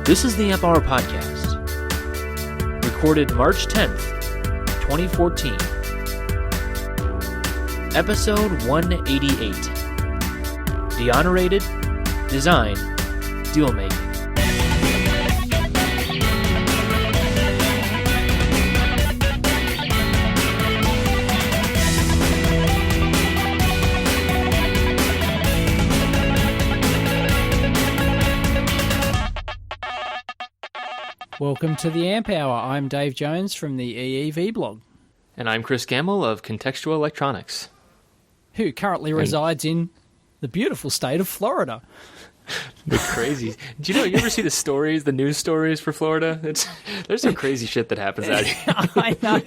This is the Amp Hour Podcast, recorded March 10th, 2014. Episode 188. Deonerated, Design, Dealmaking. Welcome to the Amp Hour. I'm Dave Jones from the EEV blog. And I'm Chris Gamble of Contextual Electronics. Who currently resides in the beautiful state of Florida. It's crazy. Do you ever see the news stories for Florida? There's some crazy shit that happens out here. I know.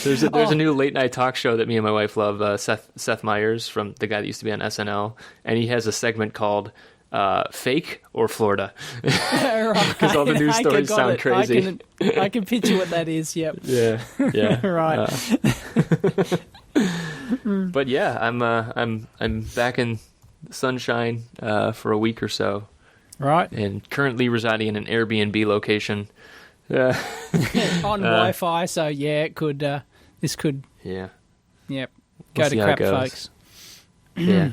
There's a new late night talk show that me and my wife love, Seth Meyers, from the guy that used to be on SNL, and he has a segment called Fake or Florida, because all the news stories sound crazy. I can picture what that is. Yep. Yeah. Right. But yeah, I'm back in sunshine for a week or so. Right. And currently residing in an Airbnb location. On Wi-Fi, so yeah, it could. This could. Yeah. Yep. We'll Go to crap, goes. folks. Yeah.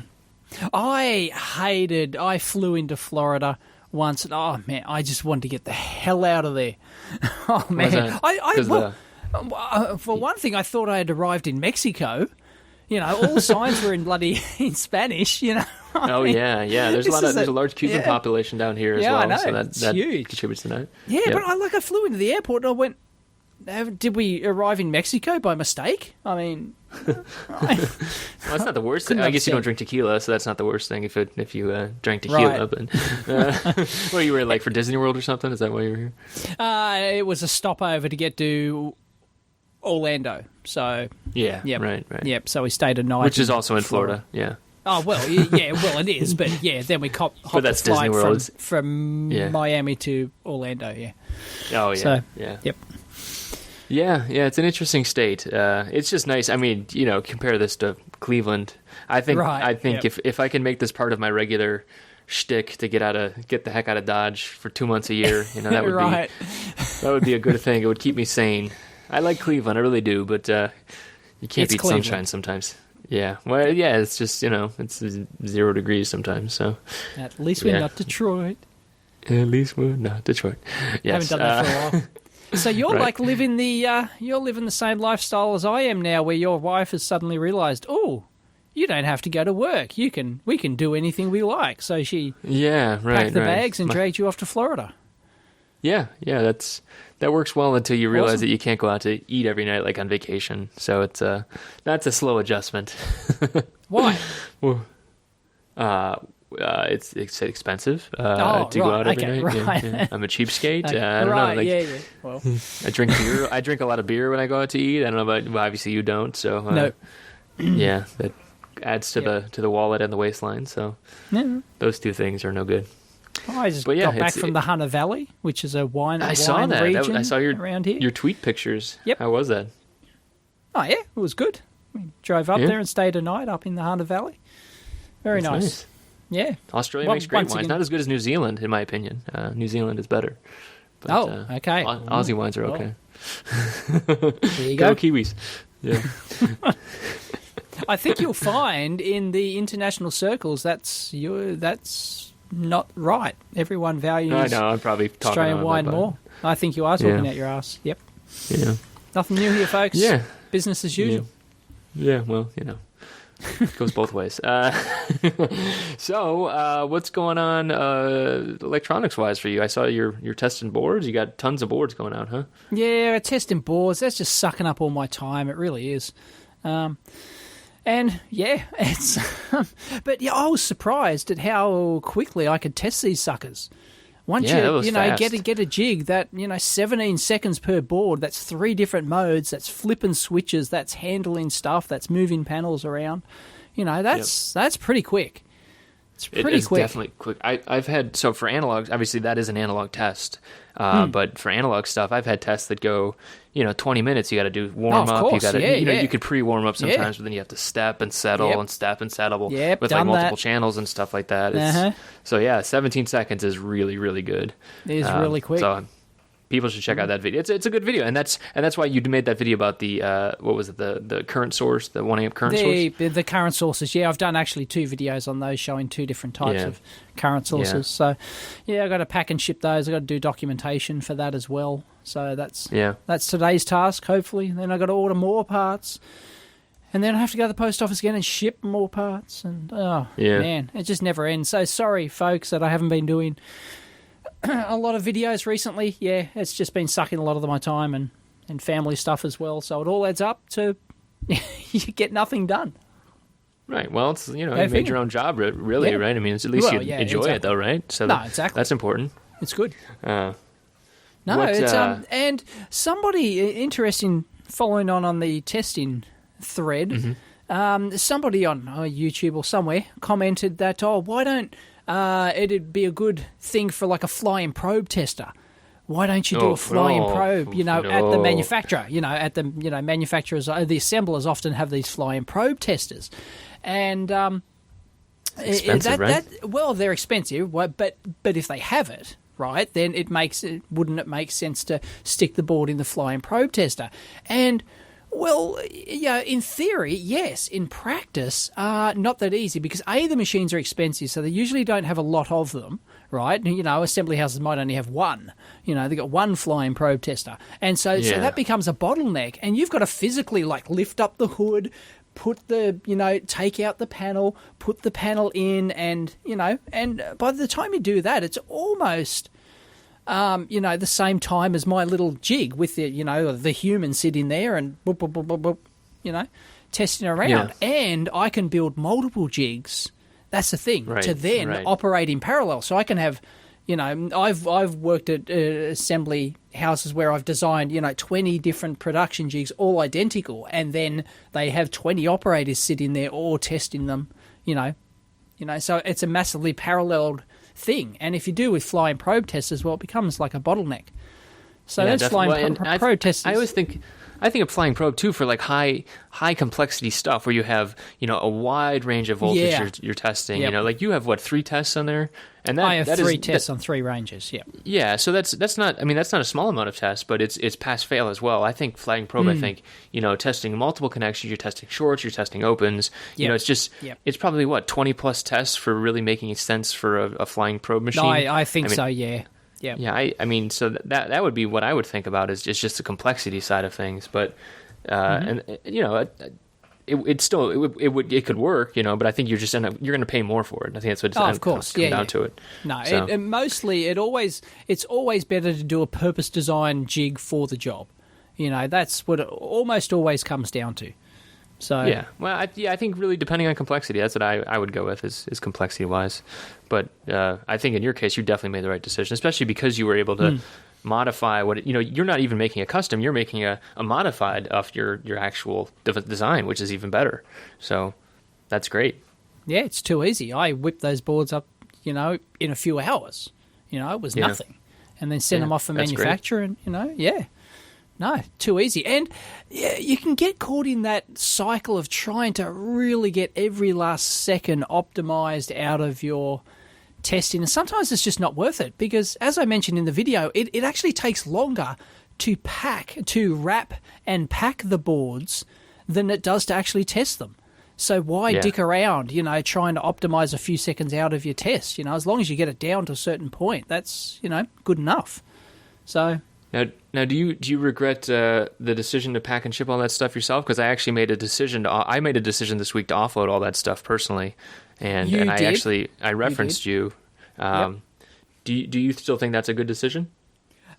I flew into Florida once, and oh man, I just wanted to get the hell out of there. Oh man, for one thing, I thought I had arrived in Mexico. All the signs were in Spanish. Yeah. There's a large Cuban population down here as well. I know. So that huge. Contributes to that. Yeah, yep. But I flew into the airport and I went, did we arrive in Mexico by mistake? I mean, well, that's not the worst thing. I guess you don't drink tequila, so that's not the worst thing if you drank tequila. Right. But you were for Disney World or something? Is that why you were here? It was a stopover to get to Orlando. So yeah, yep, right. Yep. So we stayed a night, which is also in Florida. Yeah. Oh well, yeah. Well, it is, but yeah. Then we hopped the flight from Miami to Orlando. Yeah. Oh yeah. So, yeah. Yep. Yeah, it's an interesting state. It's just nice. I mean, compare this to Cleveland. I think if I can make this part of my regular shtick to get the heck out of Dodge for 2 months a year, that would right. that would be a good thing. It would keep me sane. I like Cleveland, I really do, but you can't beat Cleveland. sunshine sometimes. Yeah, well, yeah, it's just it's 0 degrees sometimes. So at least we're not Detroit. At least we're not Detroit. Yes. Haven't done that for a while. So you're right. living the same lifestyle as I am now, where your wife has suddenly realised, oh, you don't have to go to work. We can do anything we like. So she packed the bags and dragged you off to Florida. Yeah, that works well until you realize that you can't go out to eat every night like on vacation. So that's a slow adjustment. Why? Well, it's expensive to go out every night. Right. Yeah. I'm a cheapskate. Okay. I don't know. Yeah. Well, I drink beer. I drink a lot of beer when I go out to eat. I don't know about. Well, obviously you don't. So no. Yeah, that adds to the wallet and the waistline. So those two things are no good. I just got back from the Hunter Valley, which is a wine region. I saw around here. your tweet pictures. Yep. How was that? Oh yeah, it was good. We drove up there and stayed a night up in the Hunter Valley. Very nice. Yeah. Australia makes great wines. Not as good as New Zealand, in my opinion. New Zealand is better. But, okay. Aussie wines are okay. There you go. Kiwis. Yeah. I think you'll find in the international circles that's not right. Everyone values I know, I'm probably talking Australian wine more. I think you are talking out your ass. Yep. Yeah. Nothing new here, folks. Yeah. Business as usual. Yeah, well, it goes both ways. So, what's going on electronics-wise for you? I saw you're testing boards. You got tons of boards going out, huh? Yeah, testing boards. That's just sucking up all my time. It really is. And yeah, it's. But yeah, I was surprised at how quickly I could test these suckers. Once you get a jig that 17 seconds per board, that's 3 different modes, that's flipping switches, that's handling stuff, that's moving panels around. That's pretty quick. It's pretty quick. It's definitely quick. I've had, so for analogs, obviously that is an analog test. But for analog stuff, I've had tests that go, 20 minutes. You got to do warm up. You got to, you could pre-warm up sometimes, but then you have to step and settle and step and settle with like multiple channels and stuff like that. So yeah, 17 seconds is really, really good. It is really quick. So people should check out that video. It's a good video, and that's why you made that video about the what was it, the current source, the 1 amp current source. The current sources. Yeah, I've done actually 2 videos on those showing 2 different types of current sources. Yeah. So yeah, I got to pack and ship those. I got to do documentation for that as well. So that's today's task. Hopefully, then I got to order more parts. And then I have to go to the post office again and ship more parts. And man, it just never ends. So sorry, folks, that I haven't been doing a lot of videos recently. Yeah, it's just been sucking a lot of my time and family stuff as well. So it all adds up to you get nothing done. Right. Well, it's you made your own job, really, right? I mean, it's at least you enjoy it, though, right? So exactly. That's important. It's good. It's and somebody interesting following on the testing thread. Somebody on YouTube or somewhere commented that why don't it'd be a good thing for like a flying probe tester. Why don't you do a flying probe, at the manufacturer? At the manufacturers, the assemblers often have these flying probe testers, and expensive, right? Well, they're expensive, but if they have it, right, then wouldn't it make sense to stick the board in the flying probe tester? And well, in theory, yes. In practice, not that easy because the machines are expensive, so they usually don't have a lot of them, right? Assembly houses might only have one. They've got one flying probe tester. And so that becomes a bottleneck, and you've got to physically, lift up the hood, put take out the panel, put the panel in, and by the time you do that, it's almost the same time as my little jig with the human sitting there and boop, boop, boop, boop, boop, testing around. Yeah. And I can build multiple jigs. That's the thing, to then operate in parallel. So I can have, I've worked at assembly houses where I've designed, 20 different production jigs, all identical, and then they have 20 operators sitting there all testing them, so it's a massively paralleled thing. And if you do with flying probe testers, well, it becomes like a bottleneck. So that's flying probe testers. I think of flying probe too for like high complexity stuff where you have a wide range of voltage you're testing. Yep. You have 3 tests on there, and I have 3 tests on 3 ranges. Yeah. Yeah. So that's not a small amount of tests, but it's pass fail as well. I think flying probe. I think testing multiple connections. You're testing shorts. You're testing opens. It's just it's probably 20 plus tests for really making sense for a flying probe machine. No, I think so. Yeah. Yeah. Yeah, so that would be what I would think about is just the complexity side of things, but it could work, but I think you're going to pay more for it. I think that's what it's comes down to it. No, so. It's always better to do a purpose designed jig for the job. That's what it almost always comes down to. So yeah, well, I think really depending on complexity, that's what I would go with is complexity wise. But I think in your case, you definitely made the right decision, especially because you were able to modify you're not even making a custom, you're making a modified of your actual design, which is even better. So that's great. Yeah, it's too easy. I whipped those boards up, in a few hours. It was nothing, and then sent them off for manufacture, and No, too easy. And you can get caught in that cycle of trying to really get every last second optimized out of your testing. And sometimes it's just not worth it because, as I mentioned in the video, it actually takes longer to wrap and pack the boards than it does to actually test them. So why dick around, trying to optimize a few seconds out of your test? As long as you get it down to a certain point, that's, good enough. So... Now, do you regret the decision to pack and ship all that stuff yourself? Because I actually made a decision this week to offload all that stuff personally, and I referenced you. Do you still think that's a good decision?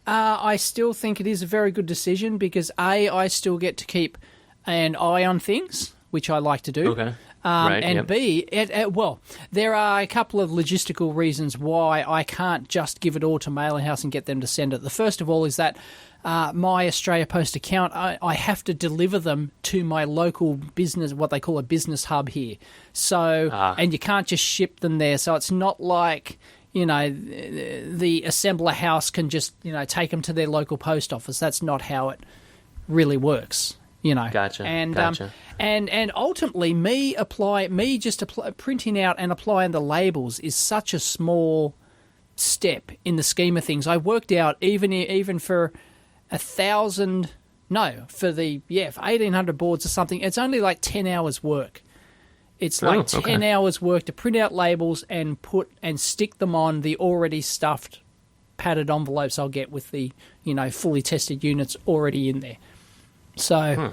I still think it is a very good decision because I still get to keep an eye on things, which I like to do. Okay. Right, and B, well, there are a couple of logistical reasons why I can't just give it all to Mailing House and get them to send it. The first of all is that my Australia Post account, I have to deliver them to my local business, what they call a business hub here. So, and you can't just ship them there. So it's not like, the assembler house can just, take them to their local post office. That's not how it really works. Gotcha. And gotcha. And ultimately, printing out and applying the labels is such a small step in the scheme of things. I worked out even for 1,000, for 1,800 boards or something, it's only like 10 hours work. It's like 10 hours work to print out labels and stick them on the already stuffed padded envelopes I'll get with the fully tested units already in there. So,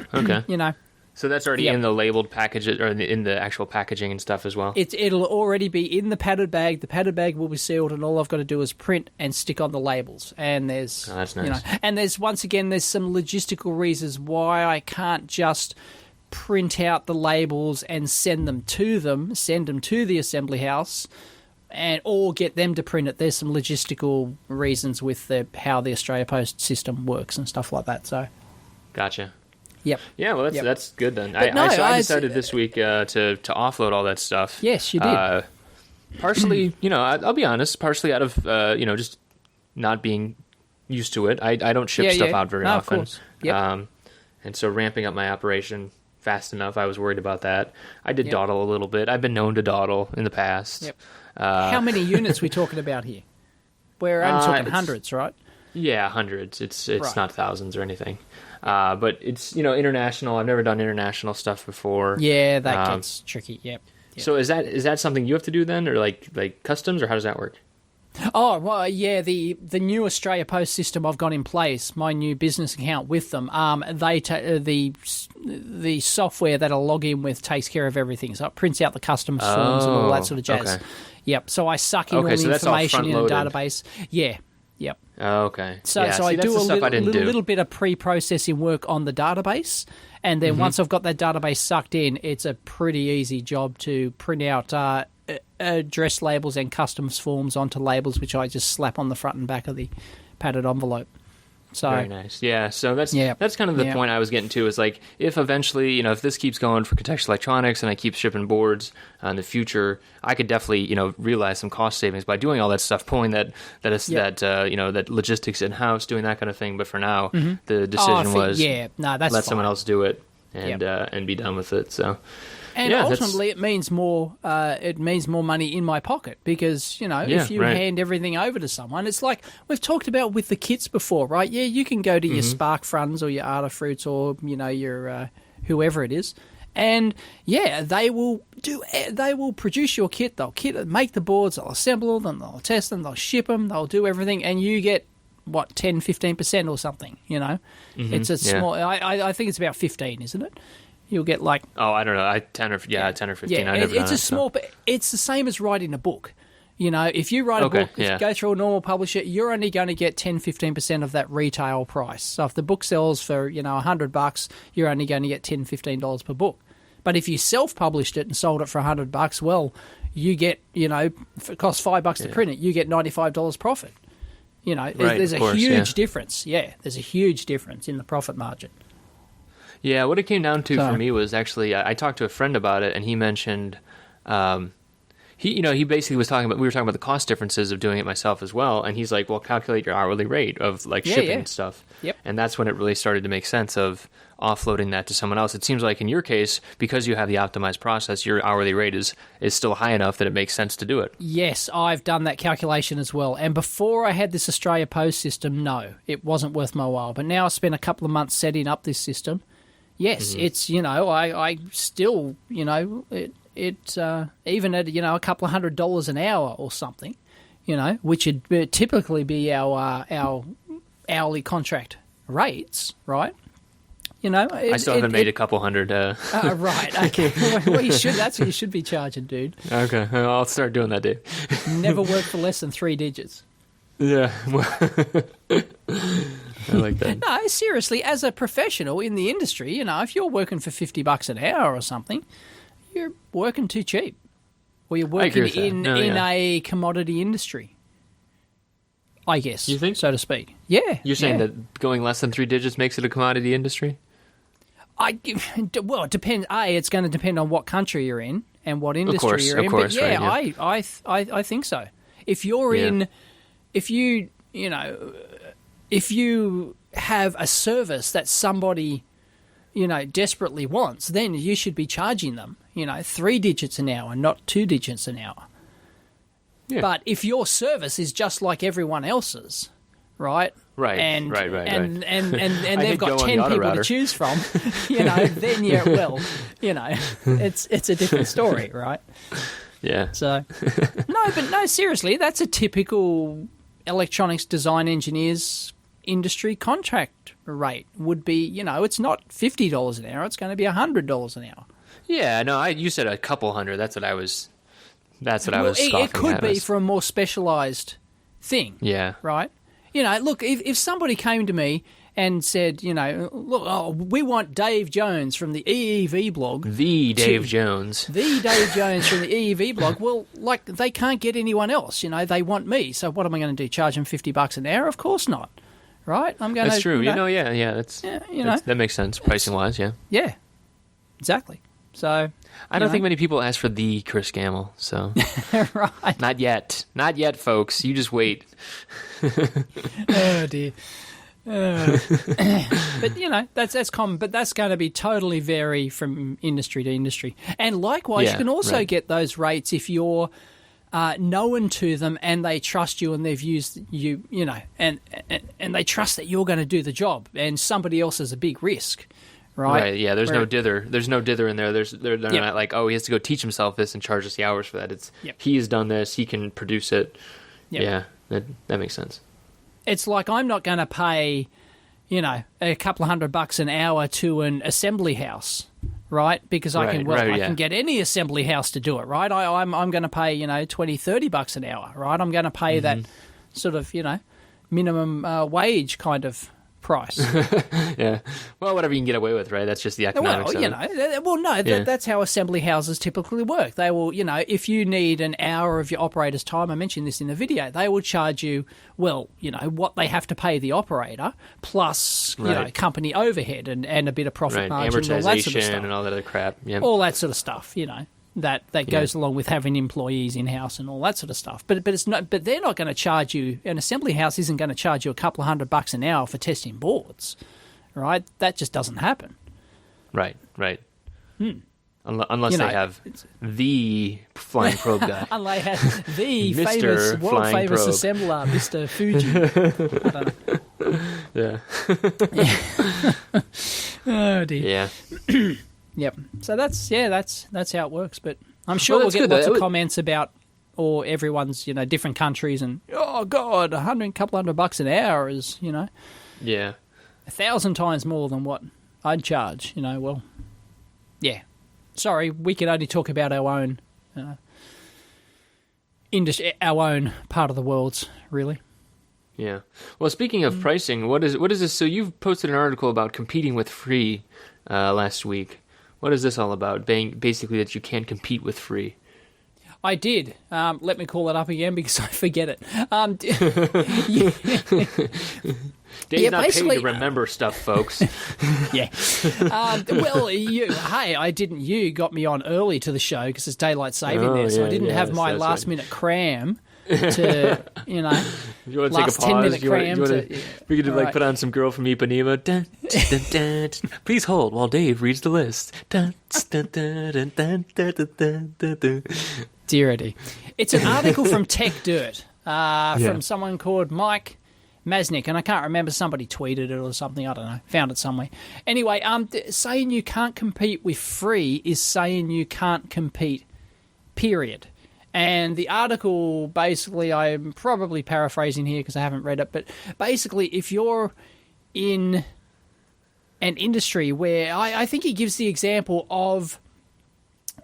So that's already in the labeled packages, or in the actual packaging and stuff as well? It'll already be in the padded bag. The padded bag will be sealed, and all I've got to do is print and stick on the labels. And there's, that's nice. And there's, once again, there's some logistical reasons why I can't just print out the labels and send them to the assembly house, or get them to print it. There's some logistical reasons with how the Australia Post system works and stuff like that. So. Gotcha. Yep. Yeah, well, that's good then. I decided this week to offload all that stuff. Yes, you did. Partially, I'll be honest, partially out of, just not being used to it. I don't ship stuff out very often. Of course. Yep. And so ramping up my operation fast enough, I was worried about that. I did dawdle a little bit. I've been known to dawdle in the past. Yep. How many units we talking about here? We're only talking hundreds, right? Yeah, hundreds. It's not thousands or anything. But it's, international. I've never done international stuff before. Yeah, that gets tricky. Yep. So is that something you have to do then, or like customs, or how does that work? Oh, well, yeah, the new Australia Post system I've got in place, my new business account with them, the software that I'll log in with takes care of everything. So it prints out the customs forms and all that sort of jazz. Okay. Yep. So I suck in all the information in a database. Yeah. Yep. Oh, okay. So I do a little bit of pre-processing work on the database, and then once I've got that database sucked in, it's a pretty easy job to print out address labels and customs forms onto labels, which I just slap on the front and back of the padded envelope. So very nice. Yeah. So that's kind of the point I was getting to, is like, if eventually, if this keeps going for contextual electronics and I keep shipping boards in the future, I could definitely, realize some cost savings by doing all that stuff, pulling that logistics in house, doing that kind of thing. But for now, the decision was let someone else do it and be done with it. So. And ultimately, it means more. It means more money in my pocket, because if you hand everything over to someone, it's like we've talked about with the kits before, right? Yeah, you can go to your Spark Fronts or your Adafruits or your whoever it is, and they will produce your kit. They'll make the boards, they'll assemble them, they'll test them, they'll ship them, they'll do everything, and you get 10-15% or something. It's a small. I think it's about 15, isn't it? You'll get like... Oh, I don't know. 10 or 15. Yeah, it's a small... But it's the same as writing a book. If you write a book, if you go through a normal publisher, you're only going to get 10-15% of that retail price. So if the book sells for, $100, you're only going to get $10-15 per book. But if you self-published it and sold it for $100, well, you get, if it costs $5 to print it, you get $95 profit. There's a huge difference. Yeah, there's a huge difference in the profit margin. Yeah, what it came down to for me was actually, I talked to a friend about it, and he mentioned, he basically was we were talking about the cost differences of doing it myself as well, and he's like, well, calculate your hourly rate of shipping and stuff. Yep. And that's when it really started to make sense of offloading that to someone else. It seems like in your case, because you have the optimized process, your hourly rate is still high enough that it makes sense to do it. Yes, I've done that calculation as well. And before I had this Australia Post system, no, it wasn't worth my while. But now I spent a couple of months setting up this system. Yes, it's, I still, it even at, a couple of $100 an hour or something, which would typically be our hourly contract rates, right? I still haven't made a couple hundred. Right, okay. Well, that's what you should be charging, dude. Okay, I'll start doing that, Dave. Never work for less than 3 digits. Yeah. I like that. No, seriously, as a professional in the industry, if you're working for $50 an hour or something, you're working too cheap, or you're working in a commodity industry. I guess. You think? So to speak. Yeah. You're saying that going less than 3 digits makes it a commodity industry? Well, it depends. It's going to depend on what country you're in and what industry you're in. But yeah, right, I think so. If you're in, if you have a service that somebody, desperately wants, then you should be charging them, 3 digits an hour, not 2 digits an hour. Yeah. But if your service is just like everyone else's, right? Right. And And they've got 10 people to choose from, then it's a different story, right? Yeah. So, seriously, that's a typical electronics design engineer's industry contract rate would be, it's not $50 an hour, it's going to be $100 an hour. Yeah, no, you said a couple hundred. That's what I was scoffing it could be for a more specialized thing. Yeah. Right? Look, if somebody came to me and said, look, we want Dave Jones from the EEV blog. The Dave Jones from the EEV blog. Well, they can't get anyone else. They want me. So what am I going to do? Charge them $50 an hour? Of course not. Right? I'm going to. That's true. That makes sense pricing wise. Yeah. Yeah. Exactly. So I don't think many people ask for the Chris Gamble. So right. Not yet, folks. You just wait. Oh dear. But that's common. But that's going to be totally vary from industry to industry. And likewise, you can also get those rates if you're known to them and they trust you and they've used you, and they trust that you're going to do the job. And somebody else is a big risk. Right. Yeah. There's no dither. There's no dither in there. They're not like, oh, he has to go teach himself this and charge us the hours for that. It's he's done this. He can produce it. Yep. Yeah. That makes sense. It's like I'm not going to pay, a couple of $100 an hour to an assembly house, right? Because I can get any assembly house to do it, right? I'm going to pay $20-$30 an hour, right? I'm going to pay that sort of minimum wage kind of price. Yeah. Well, whatever you can get away with, right? That's just the economics of it. That's how assembly houses typically work. They will, if you need an hour of your operator's time, I mentioned this in the video, they will charge you, what they have to pay the operator plus, company overhead and a bit of profit margin and all that sort of stuff. And all that other crap. Yep. All that sort of stuff, that goes along with having employees in-house and all that sort of stuff. But it's not. But they're not going to charge you. An assembly house isn't going to charge you a couple of $100 an hour for testing boards, right? That just doesn't happen. Right. Unless they have the flying probe guy. Unless they have the famous, world-famous assembler, Mr. Fuji. I don't know. Yeah. Oh dear. Yeah. Yep. So that's how it works. But I'm sure we'll get lots of comments about everyone's different countries and oh god, couple $100 an hour is 1,000 times more than what I'd charge. Well, yeah. Sorry, we can only talk about our own industry, our own part of the world's really. Yeah. Well, speaking of pricing, what is this? So you've posted an article about competing with free last week. What is this all about? Basically, that you can't compete with free. I did. Let me call it up again because I forget it. Dave's not paid to remember stuff, folks. Yeah. You got me on early to the show because it's daylight saving there, so I didn't have my last-minute cram to, you want to last take a pause? 10-minute cram. We could put on some Girl from Ipanema. Dun, dun, dun, dun. Please hold while Dave reads the list. Dun, dun, dun, dun, dun, dun, dun, dun, dun. Dearity. It's an article from Tech Dirt from someone called Mike Masnick, and I can't remember, somebody tweeted it or something, I don't know, found it somewhere. Anyway, saying you can't compete with free is saying you can't compete, period. And the article, basically, I'm probably paraphrasing here because I haven't read it, but basically if you're in an industry where, I think he gives the example of,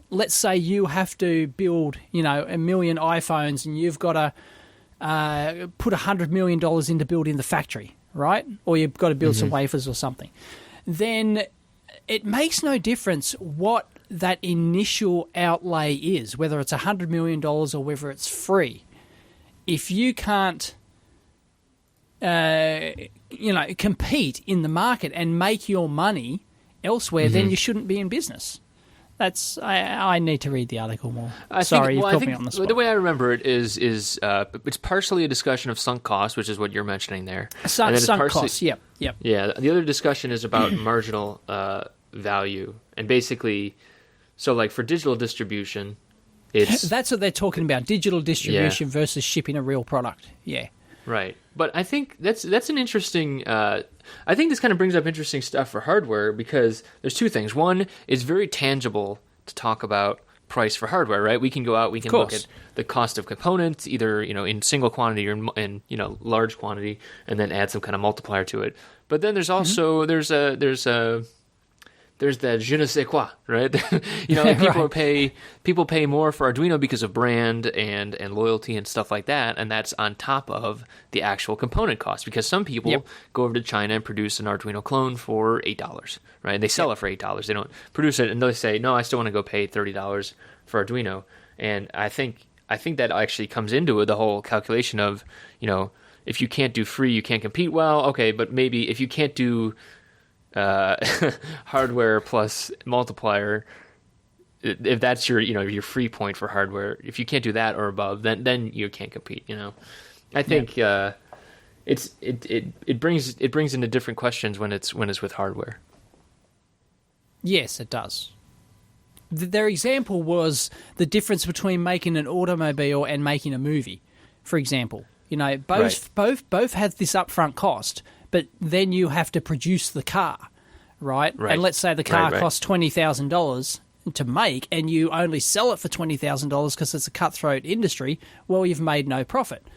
let's say you have to build, 1 million iPhones and you've got to put $100 million into building the factory, right? Or you've got to build some wafers or something. Then it makes no difference what that initial outlay is, whether it's $100 million or whether it's free, if you can't, compete in the market and make your money elsewhere, then you shouldn't be in business. I need to read the article more. Sorry, you've put me on the spot. The way I remember it is it's partially a discussion of sunk cost, which is what you're mentioning there. Sunk costs, yep. Yeah, the other discussion is about marginal value. And basically, so like for digital distribution, that's what they're talking about, digital distribution versus shipping a real product. Yeah. Right. But I think that's an interesting... I think this kind of brings up interesting stuff for hardware because there's two things. One, it's very tangible to talk about price for hardware, right? We can go out, we can look at the cost of components, either in single quantity or in large quantity, and then add some kind of multiplier to it. But then there's also there's that je ne sais quoi, right? People pay more for Arduino because of brand and loyalty and stuff like that, and that's on top of the actual component cost. Because some people go over to China and produce an Arduino clone for $8, right? And they sell it for $8. They don't produce it, and they say, "No, I still want to go pay $30 for Arduino." And I think that actually comes into the whole calculation of, if you can't do free, you can't compete well. Okay, but maybe if you can't do hardware plus multiplier, if that's your free point for hardware, if you can't do that or above, then you can't compete. I think it brings into different questions when it's with hardware. Yes, it does. Their example was the difference between making an automobile and making a movie, for example. Both have this upfront cost, but then you have to produce the car, right? And let's say the car costs $20,000 to make, and you only sell it for $20,000 because it's a cutthroat industry. Well, you've made no profit.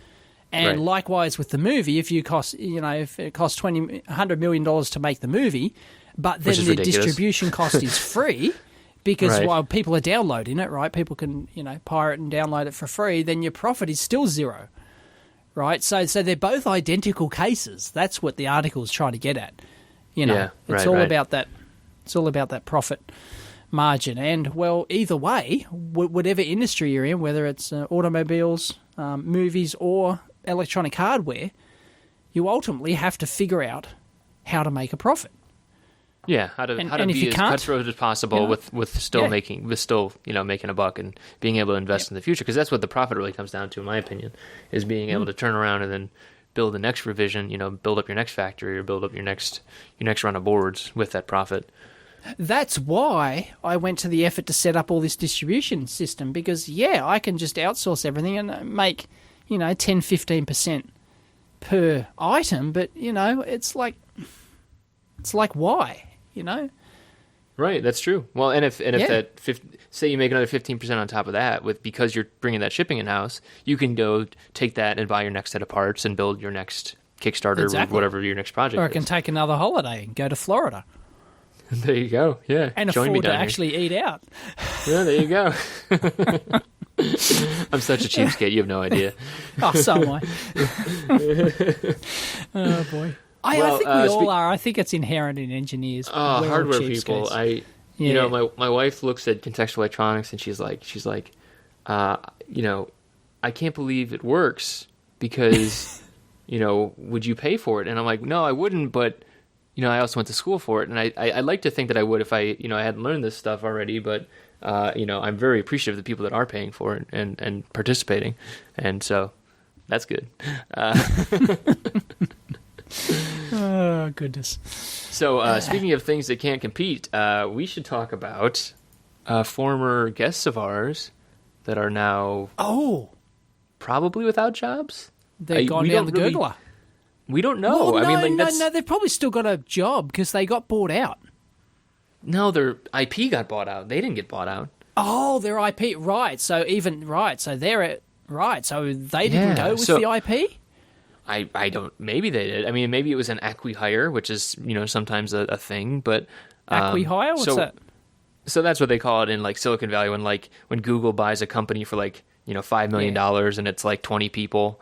And likewise with the movie, if it costs $100 million to make the movie, but then the distribution cost is free because while people are downloading it, right? People can pirate and download it for free. Then your profit is still zero. Right, so they're both identical cases. That's what the article is trying to get at. It's all about that. It's all about that profit margin. And well, either way, whatever industry you're in, whether it's automobiles, movies, or electronic hardware, you ultimately have to figure out how to make a profit. Yeah, how to be as cutthroat as possible with still making a buck and being able to invest in the future, because that's what the profit really comes down to, in my opinion, is being able to turn around and then build the next revision, build up your next factory or build up your next run of boards with that profit. That's why I went to the effort to set up all this distribution system, because I can just outsource everything and make 10-15% per item, but it's like why? Right, that's true. Well, and if that say you make another 15% on top of that because you're bringing that shipping in house, you can go take that and buy your next set of parts and build your next Kickstarter or whatever your next project is. Or I can take another holiday and go to Florida. There you go. Yeah, and afford to actually eat out. Yeah, there you go. I'm such a cheapskate. You have no idea. Oh, so am I. Oh boy. I think we all are. I think it's inherent in engineers. Hardware people. My wife looks at contextual electronics and she's like, I can't believe it works because, would you pay for it? And I'm like, no, I wouldn't, but I also went to school for it, and I like to think that I would if I hadn't learned this stuff already. But I'm very appreciative of the people that are paying for it and participating, and so that's good. Oh, goodness. So, speaking of things that can't compete, we should talk about former guests of ours that are now probably without jobs. They've gone down the gurgler. We don't know. Well, no, they've probably still got a job because they got bought out. No, their IP got bought out. They didn't get bought out. Oh, their IP, right. So they didn't go with the IP? I don't. Maybe they did. I mean, maybe it was an acqui-hire, which is sometimes a thing. But acqui-hire, what's that? So that's what they call it in Silicon Valley when Google buys a company for $5 million and it's 20 people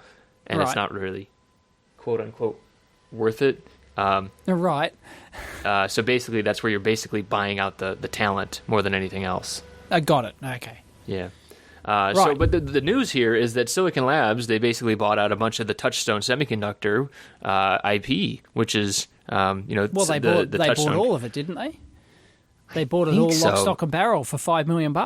and it's not really quote unquote worth it. Right. So basically, that's where you're basically buying out the talent more than anything else. I got it. Okay. Yeah. Right. So, but the news here is that Silicon Labs, they basically bought out a bunch of the Touchstone semiconductor IP, which is, well, they bought all of it, didn't they? They bought it all lock, stock, and barrel for $5 million.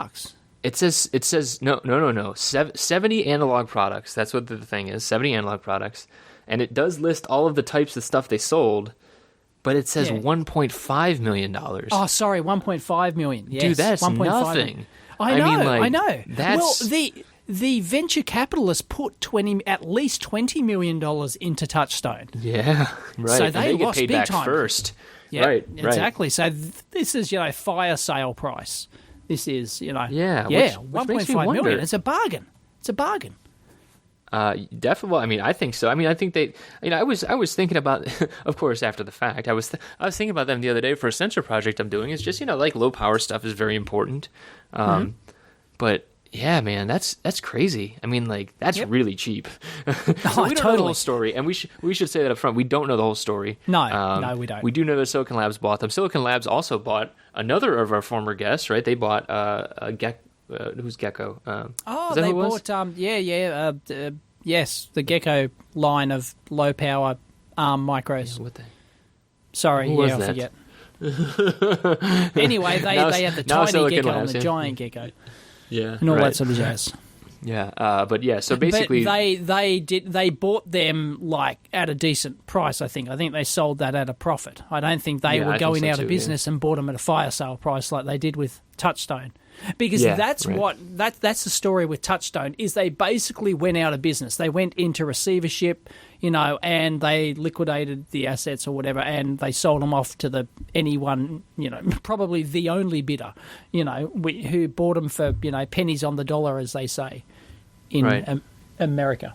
It says no. 70 analog products. That's what the thing is. 70 analog products, and it does list all of the types of stuff they sold. But it says $1.5 million. Oh, sorry, $1.5 million. Yes, dude, that's nothing. I know. That's... Well, the venture capitalists put at least $20 million into Touchstone. Yeah, right. So and they get lost paid big back time first. Yeah, right. Exactly. So this is fire sale price. This is which $1.5 million. It's a bargain. It's a bargain. Definitely. I mean, I think so. I mean, I think they. I was thinking about, of course, after the fact. I was thinking about them the other day for a sensor project I'm doing. It's just like low power stuff is very important. But yeah, man, that's crazy. I mean, like that's really cheap. So we don't know the whole story, and we should say that up front. We don't know the whole story. No, we don't. We do know that Silicon Labs bought them. Silicon Labs also bought another of our former guests, right? They bought who's Gecko? They bought yes, the Gecko line of low power ARM micros. Yeah, Sorry, I forget. Anyway, they had the tiny Gecko and the giant Gecko. Yeah, and all that sort of jazz. Yeah, but yeah, so basically, they bought them like at a decent price. I think they sold that at a profit. I don't think they were going out of business and bought them at a fire sale price like they did with Touchstone. Because that's the story with Touchstone is they basically went out of business. They went into receivership, and they liquidated the assets or whatever, and they sold them off to anyone, probably the only bidder, who bought them for pennies on the dollar, as they say, in America.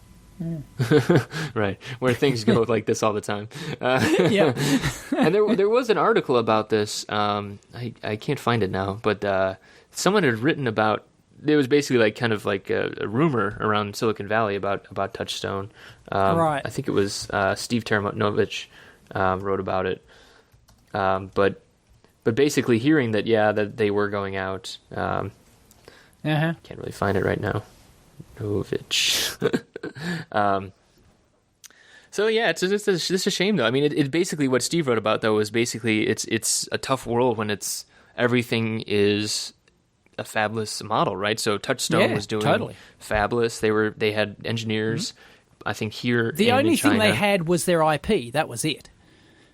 Right, where things go like this all the time. And there was an article about this. I can't find it now, but someone had written about. It was basically like kind of like a rumor around Silicon Valley about Touchstone. Right. I think it was Steve Teranovich wrote about it. But basically hearing that they were going out. Can't really find it right now. Novich. So yeah, it's just a shame though. I mean, it basically what Steve wrote about though is basically it's a tough world when everything is a fabless model, right? So Touchstone was doing fabless. They had engineers, I think here. The only thing China. they had was their IP. That was it.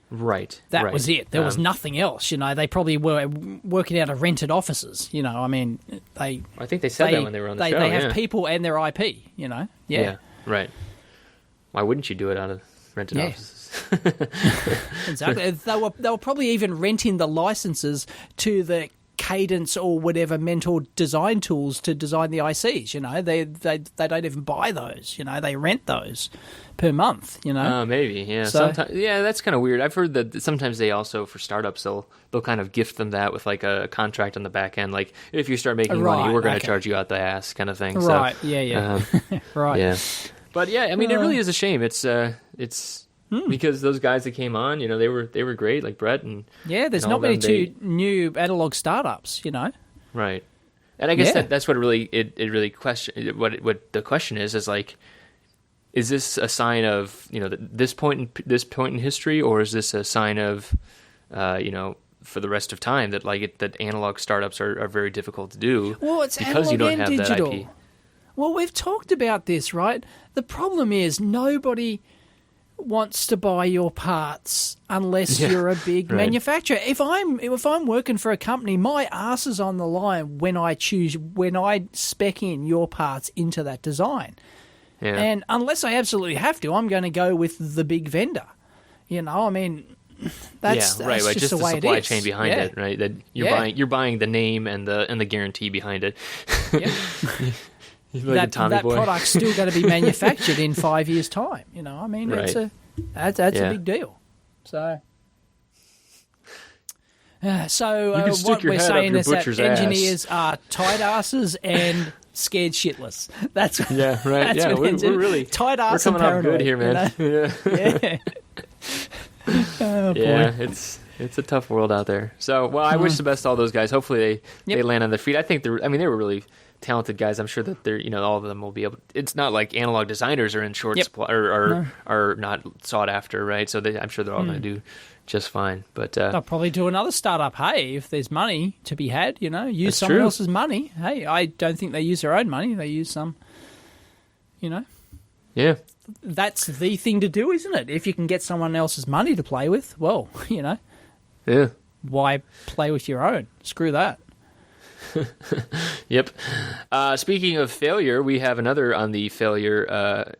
Right. That was it. There was nothing else. They probably were working out of rented offices. I mean, I think they said that when they were on the show. They have people and their IP. Yeah. Right. Why wouldn't you do it out of rented offices? Exactly. They were probably even renting the licenses to the Cadence or whatever mental design tools to design the ICs. They don't even buy those. They rent those per month. Maybe. Yeah. So, sometimes, that's kind of weird. I've heard that sometimes they also, for startups, they'll kind of gift them that with like a contract on the back end. Like if you start making money, we're going to charge you out the ass, kind of thing. Right. So, yeah. Right. Yeah. But yeah, I mean, it really is a shame. It's because those guys that came on, they were great, like Brett and there's not many new analog startups, Right, and I guess that's what it really question. What the question is like, is this a sign of this point in history, or is this a sign of for the rest of time that that analog startups are very difficult to do? Well, it's because you don't have digital. that IP. Well, we've talked about this, right? The problem is nobody wants to buy your parts unless you're a big manufacturer. If I'm working for a company, my ass is on the line when I spec in your parts into that design. Yeah. And unless I absolutely have to, I'm going to go with the big vendor. I mean, that's right. just the way it is. The supply chain behind it, right? That you're buying the name and the guarantee behind it. Yep. That product's still going to be manufactured in 5 years' time. I mean, that's a big deal. So, what we're saying is that engineers are tight asses and scared shitless. That's right. That's we're really tight ass we're coming and paranoid. Off good here, man. Yeah. Oh, boy. Yeah, it's a tough world out there. So, well, I wish the best to all those guys. Hopefully they land on their feet. I think they were really talented guys. I'm sure that they're, all of them will be able. It's not like analog designers are in short supply or are not sought after, right? So I'm sure they're all going to do just fine. But they'll probably do another startup. Hey, if there's money to be had, use someone else's money. Hey, I don't think they use their own money. They use some, Yeah. That's the thing to do, isn't it? If you can get someone else's money to play with, well, Yeah. Why play with your own? Screw that. Yep. Speaking of failure, we have another on the failure.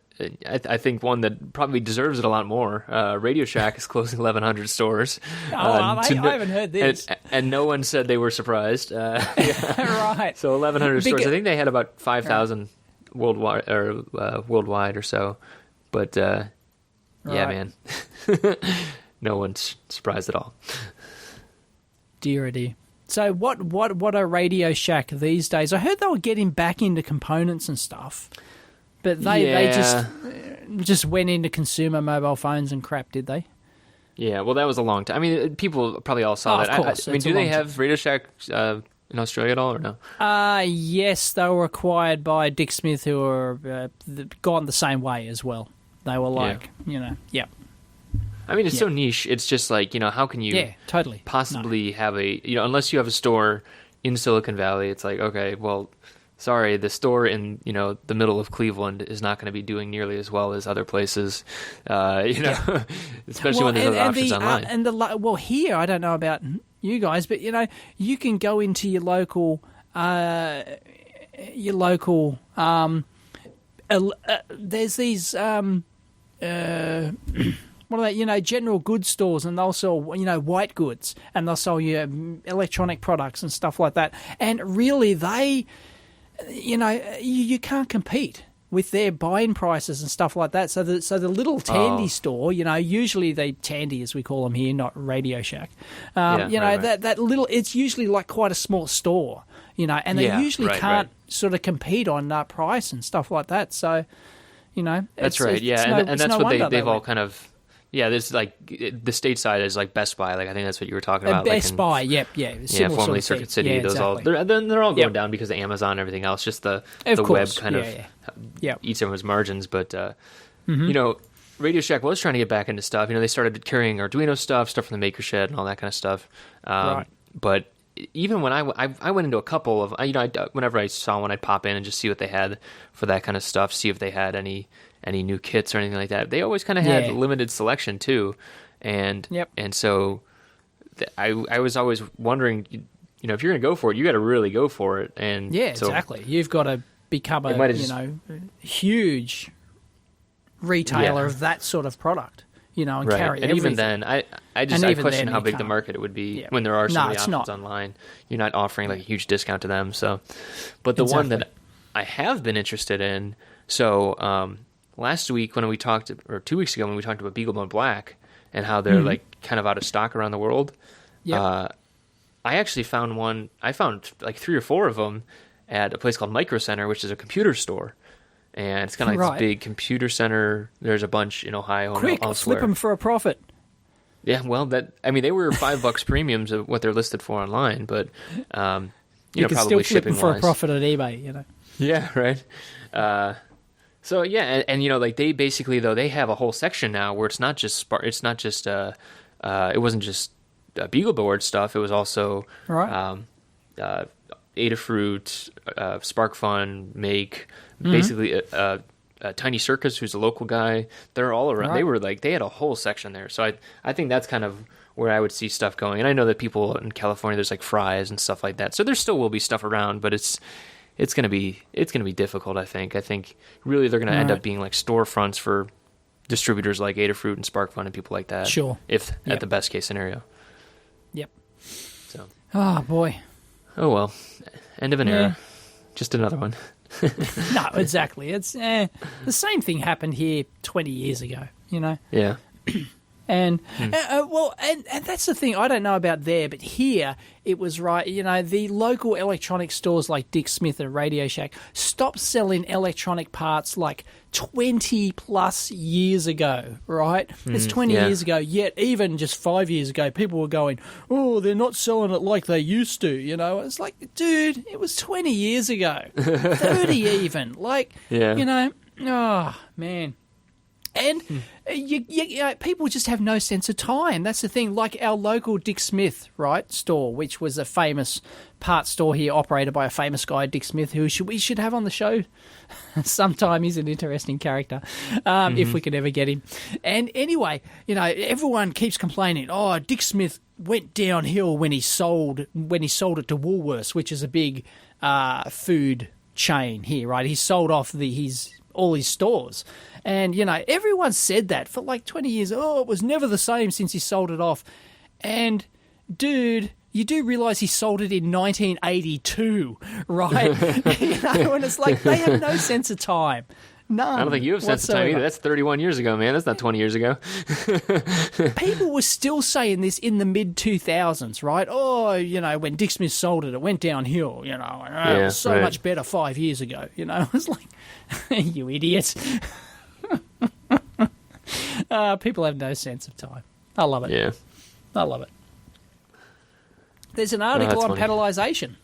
I think one that probably deserves it a lot more. Radio Shack is closing 1,100 stores. I haven't heard this. And no one said they were surprised. Right. So 1,100 stores. I think they had about 5,000 worldwide or so. But yeah, man, no one's surprised at all. Dear, oh dear. So what are Radio Shack these days? I heard they were getting back into components and stuff, but they just went into consumer mobile phones and crap, did they? Yeah, well, that was a long time. I mean, people probably all saw that. Of course, I mean, do they have Radio Shack in Australia at all, or no? Yes, they were acquired by Dick Smith, who are gone the same way as well. They were like, yep. I mean, it's so niche. It's just like, how can you totally possibly have unless you have a store in Silicon Valley, it's like, okay, well, sorry, the store in, the middle of Cleveland is not going to be doing nearly as well as other places, especially when there's other options online. Here, I don't know about you guys, but, you can go into your local, there's these, what are they, general goods stores, and they'll sell, white goods, and they'll sell you electronic products and stuff like that. And really, they, you can't compete with their buying prices and stuff like that. So the little Tandy store, usually they Tandy as we call them here, not Radio Shack. That little, it's usually like quite a small store, and they usually can't sort of compete on price and stuff like that. So, that's right. And that's what they've all kind of. Yeah, there's like the state side is like Best Buy. Like I think that's what you were talking about. Best Buy, formerly Circuit City. Yeah, those exactly. they're all going down because of Amazon and everything else. Just the web kind of eats everyone's margins. But Radio Shack was trying to get back into stuff. They started carrying Arduino stuff from the Maker Shed and all that kind of stuff. But even when I went into a couple of whenever I saw one, I'd pop in and just see what they had for that kind of stuff. See if they had any new kits or anything like that. They always kind of had limited selection too, and so I was always wondering, if you're going to go for it, you got to really go for it. And exactly. You've got to become a huge retailer of that sort of product, and carry everything. And even then, I question how big the market it would be when there are so many options online. You're not offering like a huge discount to them. So, but the one that I have been interested in, last week when we talked, or 2 weeks ago when we talked about BeagleBone Black and how they're like kind of out of stock around the world, I actually found one. I found like 3 or 4 of them at a place called Micro Center, which is a computer store, and it's kind of like this big computer center. There's a bunch in Ohio and elsewhere. Flip them for a profit. Yeah, well, they were $5 premiums of what they're listed for online, but you can probably still flip them for a profit at eBay. Yeah, right. So yeah, and like they basically though they have a whole section now where it's not just it wasn't just BeagleBoard stuff. It was also Adafruit, SparkFun, Make, basically Tiny Circus, who's a local guy. They're all around. They were like they had a whole section there. So I think that's kind of where I would see stuff going. And I know that people in California there's like Fry's and stuff like that. So there still will be stuff around, but it's gonna be difficult. I think really they're gonna end up being like storefronts for distributors like Adafruit and SparkFun and people like that. Sure. If at the best case scenario. Yep. So. Oh boy. Oh well. End of an era. Just another one. No, exactly. It's the same thing happened here 20 years ago. Yeah. And and that's the thing. I don't know about there, but here it was right. You know, the local electronic stores like Dick Smith and Radio Shack stopped selling electronic parts like 20 plus years ago. Right? It's 20 years ago. Yet even just 5 years ago, people were going, "Oh, they're not selling it like they used to." You know, it's like, dude, it was 20 years ago, 30 even. Like, you know, oh man. And you people just have no sense of time. That's the thing. Like our local Dick Smith, right, store, which was a famous parts store here operated by a famous guy, Dick Smith, who we should have on the show sometime. He's an interesting character, if we could ever get him. And anyway, you know, everyone keeps complaining, oh, Dick Smith went downhill when he sold it to Woolworths, which is a big food chain here, right? He sold off all his stores. And, you know, everyone said that for like 20 years. Oh, it was never the same since he sold it off. And, dude, you do realise he sold it in 1982, right? You know, and it's like they have no sense of time. None. I don't think you have sense of time either. That's 31 years ago, man. That's not 20 years ago. People were still saying this in the mid-2000s, right? Oh, you know, when Dick Smith sold it, it went downhill, you know. It was so much better 5 years ago, you know. It's like, you idiots. People have no sense of time. I love it. Yeah. I love it. There's an article on panelization.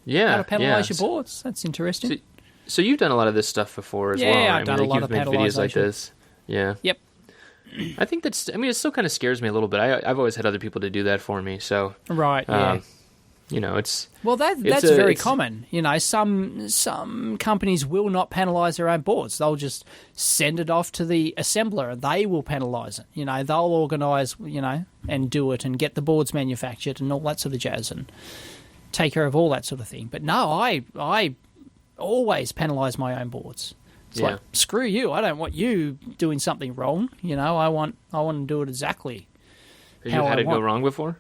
Yeah. How to panelize your boards. That's interesting. So you've done a lot of this stuff before as well. Yeah, I've done a lot of panelization. Videos like this. Yeah. Yep. I think it still kind of scares me a little bit. I've always had other people to do that for me. So right, yeah. You know, it's... Well, that's very common. You know, some companies will not panelize their own boards. They'll just send it off to the assembler and they will panelize it. You know, they'll organize, you know, and do it and get the boards manufactured and all that sort of jazz and take care of all that sort of thing. But no, I always panelize my own boards. It's like, screw you. I don't want you doing something wrong. You know, I want to do it exactly how I want. Have you had it go wrong before?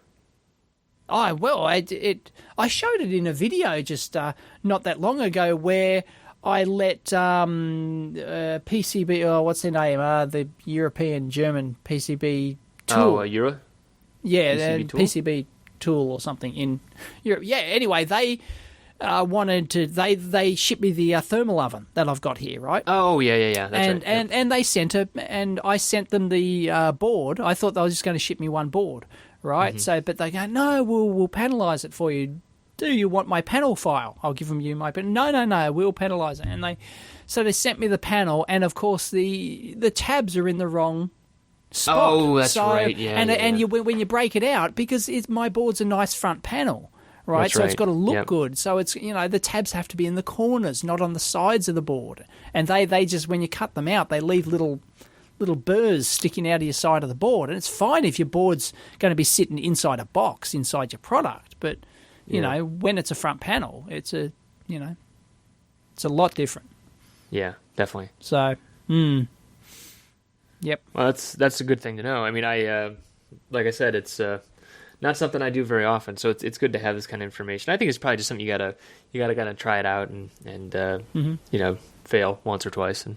I showed it in a video just not that long ago where I let PCB, what's their name, the European German PCB tool. Oh, Euro? Yeah, PCB tool? PCB tool or something in Europe. Yeah, anyway, they wanted to, they shipped me the thermal oven that I've got here, right? Oh, yeah. That's right. And they sent and I sent them the board. I thought they were just going to ship me one board. Right, mm-hmm. So, but they go, no, we'll panelize it for you. Do you want my panel file? I'll give them you my panel. No, we'll panelize it. And they sent me the panel, and of course the tabs are in the wrong spot. Oh, that's right. Yeah, and you when you break it out, because my board's a nice front panel, right? That's so right. It's got to look good. So it's, you know, the tabs have to be in the corners, not on the sides of the board. And they just, when you cut them out, they leave little burrs sticking out of your side of the board. And it's fine if your board's going to be sitting inside a box, inside your product. But, you know, when it's a front panel, it's a lot different. Yeah, definitely. So, yep. Well, that's a good thing to know. I mean, like I said, it's not something I do very often, so it's good to have this kind of information. I think it's probably just something you gotta kind of try it out and you know, fail once or twice and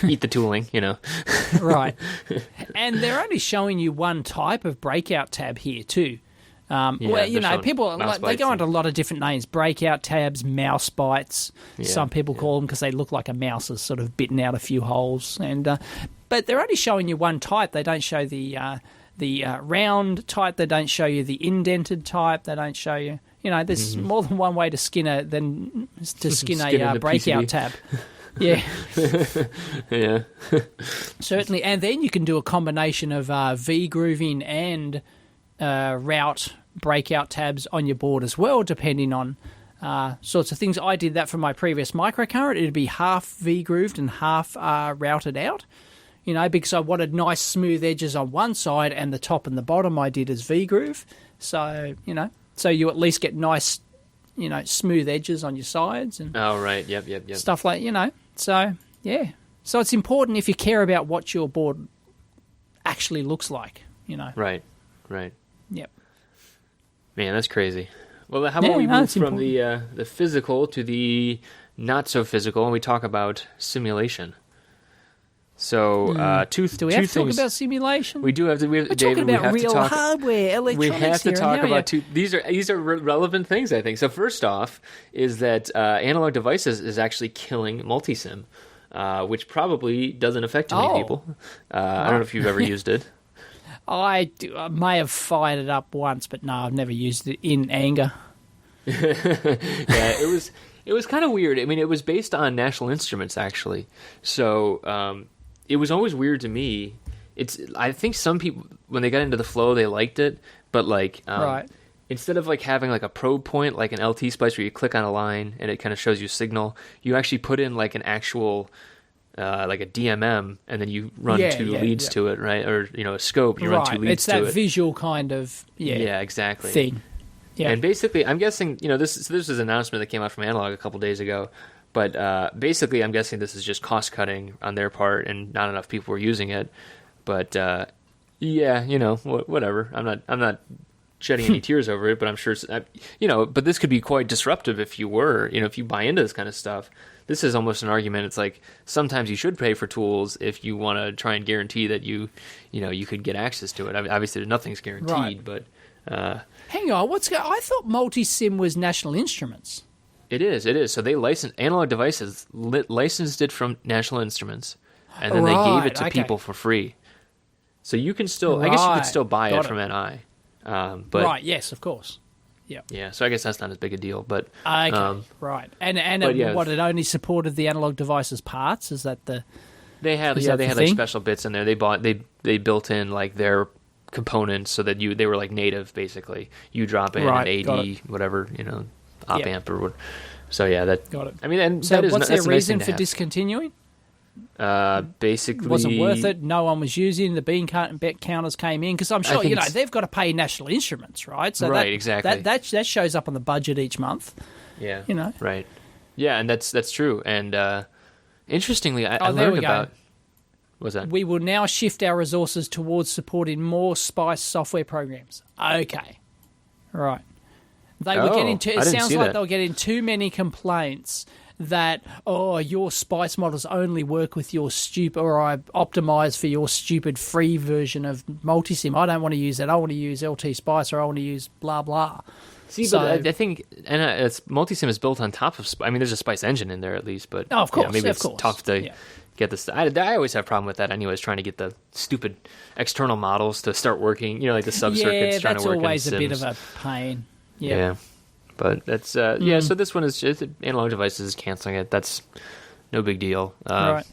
eat the tooling, you know. Right. And they're only showing you one type of breakout tab here too. Well, you know, people they go into a lot of different names: breakout tabs, mouse bites. Some people call them because they look like a mouse has sort of bitten out a few holes. And but they're only showing you one type. They don't show the round type. They don't show you the indented type. They don't show you. You know, there's more than one way to skin a breakout tab. Yeah. Yeah. Certainly. And then you can do a combination of V-grooving and route breakout tabs on your board as well, depending on sorts of things. I did that for my previous microcurrent. It'd be half V-grooved and half routed out. You know, because I wanted nice smooth edges on one side and the top and the bottom I did as V-groove. So, you know, so you at least get nice, you know, smooth edges on your sides. And right. Yep. Stuff like, you know. So, yeah. So it's important if you care about what your board actually looks like, you know. Right. Yep. Man, that's crazy. Well, how about we move from the physical to the not so physical and we talk about simulation? So do we have to talk about simulation? We do have to. We're David, talking about we have real to talk, hardware, electronics. We have to talk about two. These are relevant things, I think. So first off, is that Analog Devices is actually killing multisim, which probably doesn't affect too many people. I don't know if you've ever used it. I may have fired it up once, but no, I've never used it in anger. Yeah, it was kind of weird. I mean, it was based on National Instruments, actually. So it was always weird to me. I think some people, when they got into the flow, they liked it, but like instead of like having like a probe point, like an LT splice where you click on a line and it kind of shows you signal, you actually put in like an actual like a DMM, and then you run two leads to it, right? Or a scope, you run two leads to it. It's that visual kind of exactly thing. Yeah. And basically, I'm guessing, this is an announcement that came out from Analog a couple days ago, but basically, I'm guessing this is just cost cutting on their part, and not enough people were using it. But whatever. I'm not shedding any tears over it, but I'm sure, but this could be quite disruptive if you were, if you buy into this kind of stuff. This is almost an argument. It's like sometimes you should pay for tools if you want to try and guarantee that you could get access to it. I mean, obviously, nothing's guaranteed, but. Hang on, I thought Multisim was National Instruments. It is. So they Analog Devices licensed it from National Instruments, and then they gave it to people for free. So you can still, I guess you could still buy it from NI. But yes, of course. Yeah. Yeah, so I guess that's not as big a deal, but right. And it only supported the Analog Devices parts? Is that the They had like special bits in there. They built in like their components so that they were like native, basically. You drop in an AD whatever, op amp or what. So yeah, that got it. I mean, and so that is what's their reason nice for discontinuing? Basically, it wasn't worth it. No one was using the bean counters came in because I'm sure they've got to pay National Instruments, right? So exactly. That shows up on the budget each month. Yeah, right. Yeah, and that's true. And interestingly, I learned about. What's that? We will now shift our resources towards supporting more SPICE software programs. Okay, right. They were getting. It sounds like they were getting too many complaints that your SPICE models only work with your stupid, or I optimize for your stupid free version of Multisim. I don't want to use that. I want to use LT SPICE, or I want to use blah blah. See, but I think Multisim is built on top of. I mean, there's a SPICE engine in there at least, but of course, maybe it's tough to get this. I always have a problem with that. Anyways, trying to get the stupid external models to start working. Like the sub circuits trying to work in that's always Sims. a bit of a pain. Yeah. But that's so this one is just Analog Devices is canceling it. That's no big deal. Right.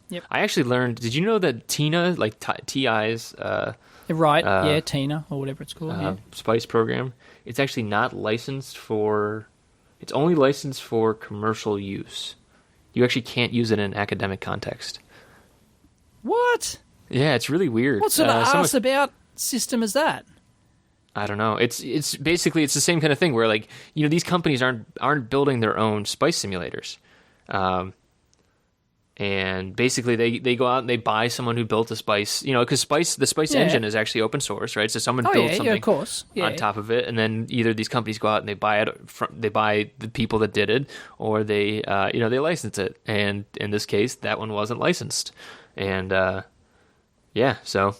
Yep. I actually learned. Did you know that Tina, like TI's, Tina or whatever it's called, SPICE program, it's actually not licensed for. It's only licensed for commercial use. You actually can't use it in an academic context. What? Yeah, it's really weird. What sort of arse about system is that? I don't know. It's basically the same kind of thing where like these companies aren't building their own SPICE simulators, and basically they go out and they buy someone who built a SPICE. Because the SPICE engine is actually open source, right? So someone built something on top of it, and then either these companies go out and they buy it they buy the people that did it, or they they license it. And in this case, that one wasn't licensed, and so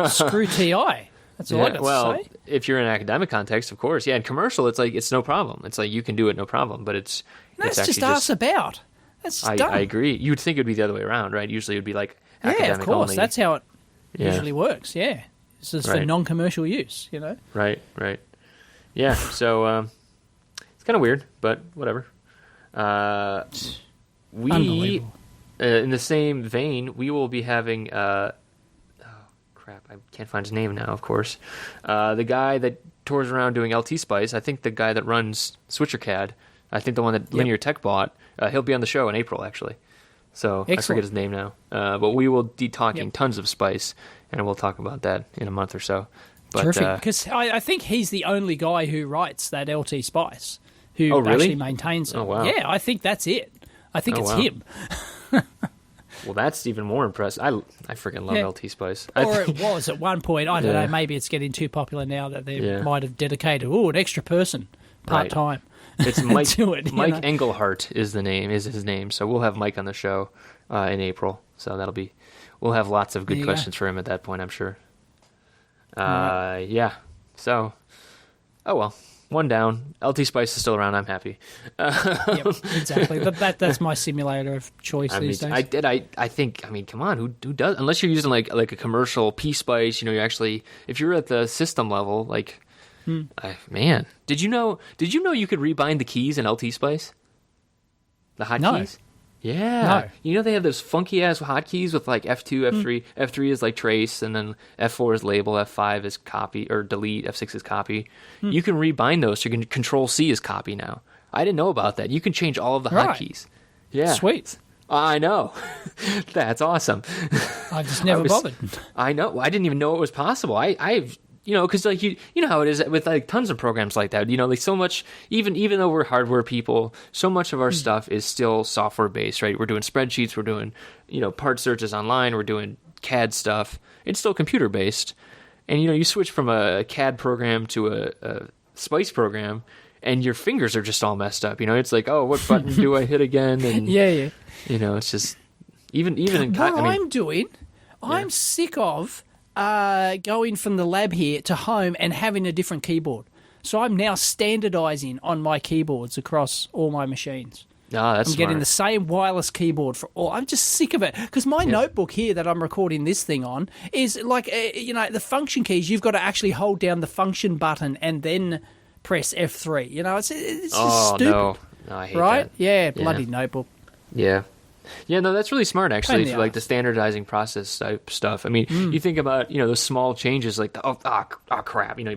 screw TI. That's all I got to say. If you're in an academic context, of course, in commercial, it's like it's no problem. It's like you can do it, no problem. But it's actually just ask about. That's dumb. I agree. You'd think it'd be the other way around, right? Usually it'd be like academic of course. only. That's how it usually works. Yeah, this is for non-commercial use. Right. Yeah. So it's kind of weird, but whatever. We in the same vein, we will be having. I can't find his name now, of course. The guy that tours around doing LT Spice, I think the guy that runs SwitcherCAD, I think the one that Linear Tech bought, he'll be on the show in April, actually. So excellent. I forget his name now. But we will be talking tons of Spice, and we'll talk about that in a month or so. But, terrific, because I think he's the only guy who writes that LT Spice, who actually maintains it. Oh, wow. Yeah, I think that's it. I think it's him. Well, that's even more impressive. I freaking love LT Spice. Or it was at one point. I don't know. Maybe it's getting too popular now that they might have dedicated an extra person part-time. It's Mike. to it, Mike Engelhart is his name. So we'll have Mike on the show in April. So we'll have lots of good questions for him at that point, I'm sure. Yeah. So, oh well. One down. LT Spice is still around. I'm happy. Yep, exactly. That's my simulator of choice these days. I think. I mean, come on. Who does? Unless you're using like a commercial P Spice. You actually, if you're at the system level, like, man, did you know you could rebind the keys in LT Spice? The hotkeys. Yeah. No. They have those funky ass hotkeys with like F2, F3. F3 is like trace, and then F4 is label, F5 is copy or delete, F6 is copy. You can rebind those, so you can Control C is copy now. I didn't know about that. You can change all of the hotkeys. Yeah. Sweet. I know. That's awesome. I just never bothered. I know. I didn't even know it was possible. I've because like you know how it is with like tons of programs like that. Like so much, even though we're hardware people, so much of our stuff is still software based, right? We're doing spreadsheets, we're doing part searches online, we're doing CAD stuff. It's still computer based, and you switch from a CAD program to a Spice program, and your fingers are just all messed up. It's like, oh, what button do I hit again? And yeah. It's just even in I'm sick of going from the lab here to home and having a different keyboard. So I'm now standardizing on my keyboards across all my machines. I'm getting the same wireless keyboard for all. I'm just sick of it because my notebook here that I'm recording this thing on is like, the function keys. You've got to actually hold down the function button and then press F3. It's just stupid. No, I hate right? that. Yeah, bloody notebook. Yeah. Yeah, no, that's really smart, actually, for like the standardizing process type stuff. I mean, you think about, those small changes like, crap,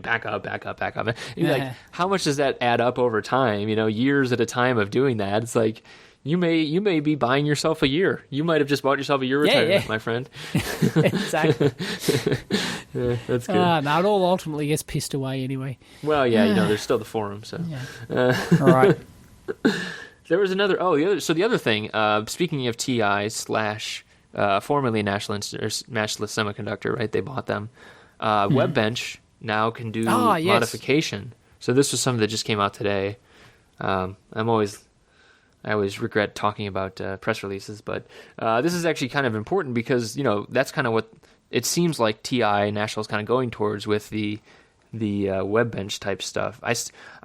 back up. And like, how much does that add up over time? Years at a time of doing that. It's like, you may be buying yourself a year. You might have just bought yourself a year retirement, my friend. Exactly. Yeah, that's good. No, it all ultimately gets pissed away anyway. Well, yeah, there's still the forum, so. Yeah. All right. There was another. The other thing. Speaking of TI / formerly National Semiconductor, right? They bought them. WebBench now can do modification. So this was something that just came out today. I always regret talking about press releases, but this is actually kind of important because that's kind of what it seems like TI National is kind of going towards with the WebBench type stuff. I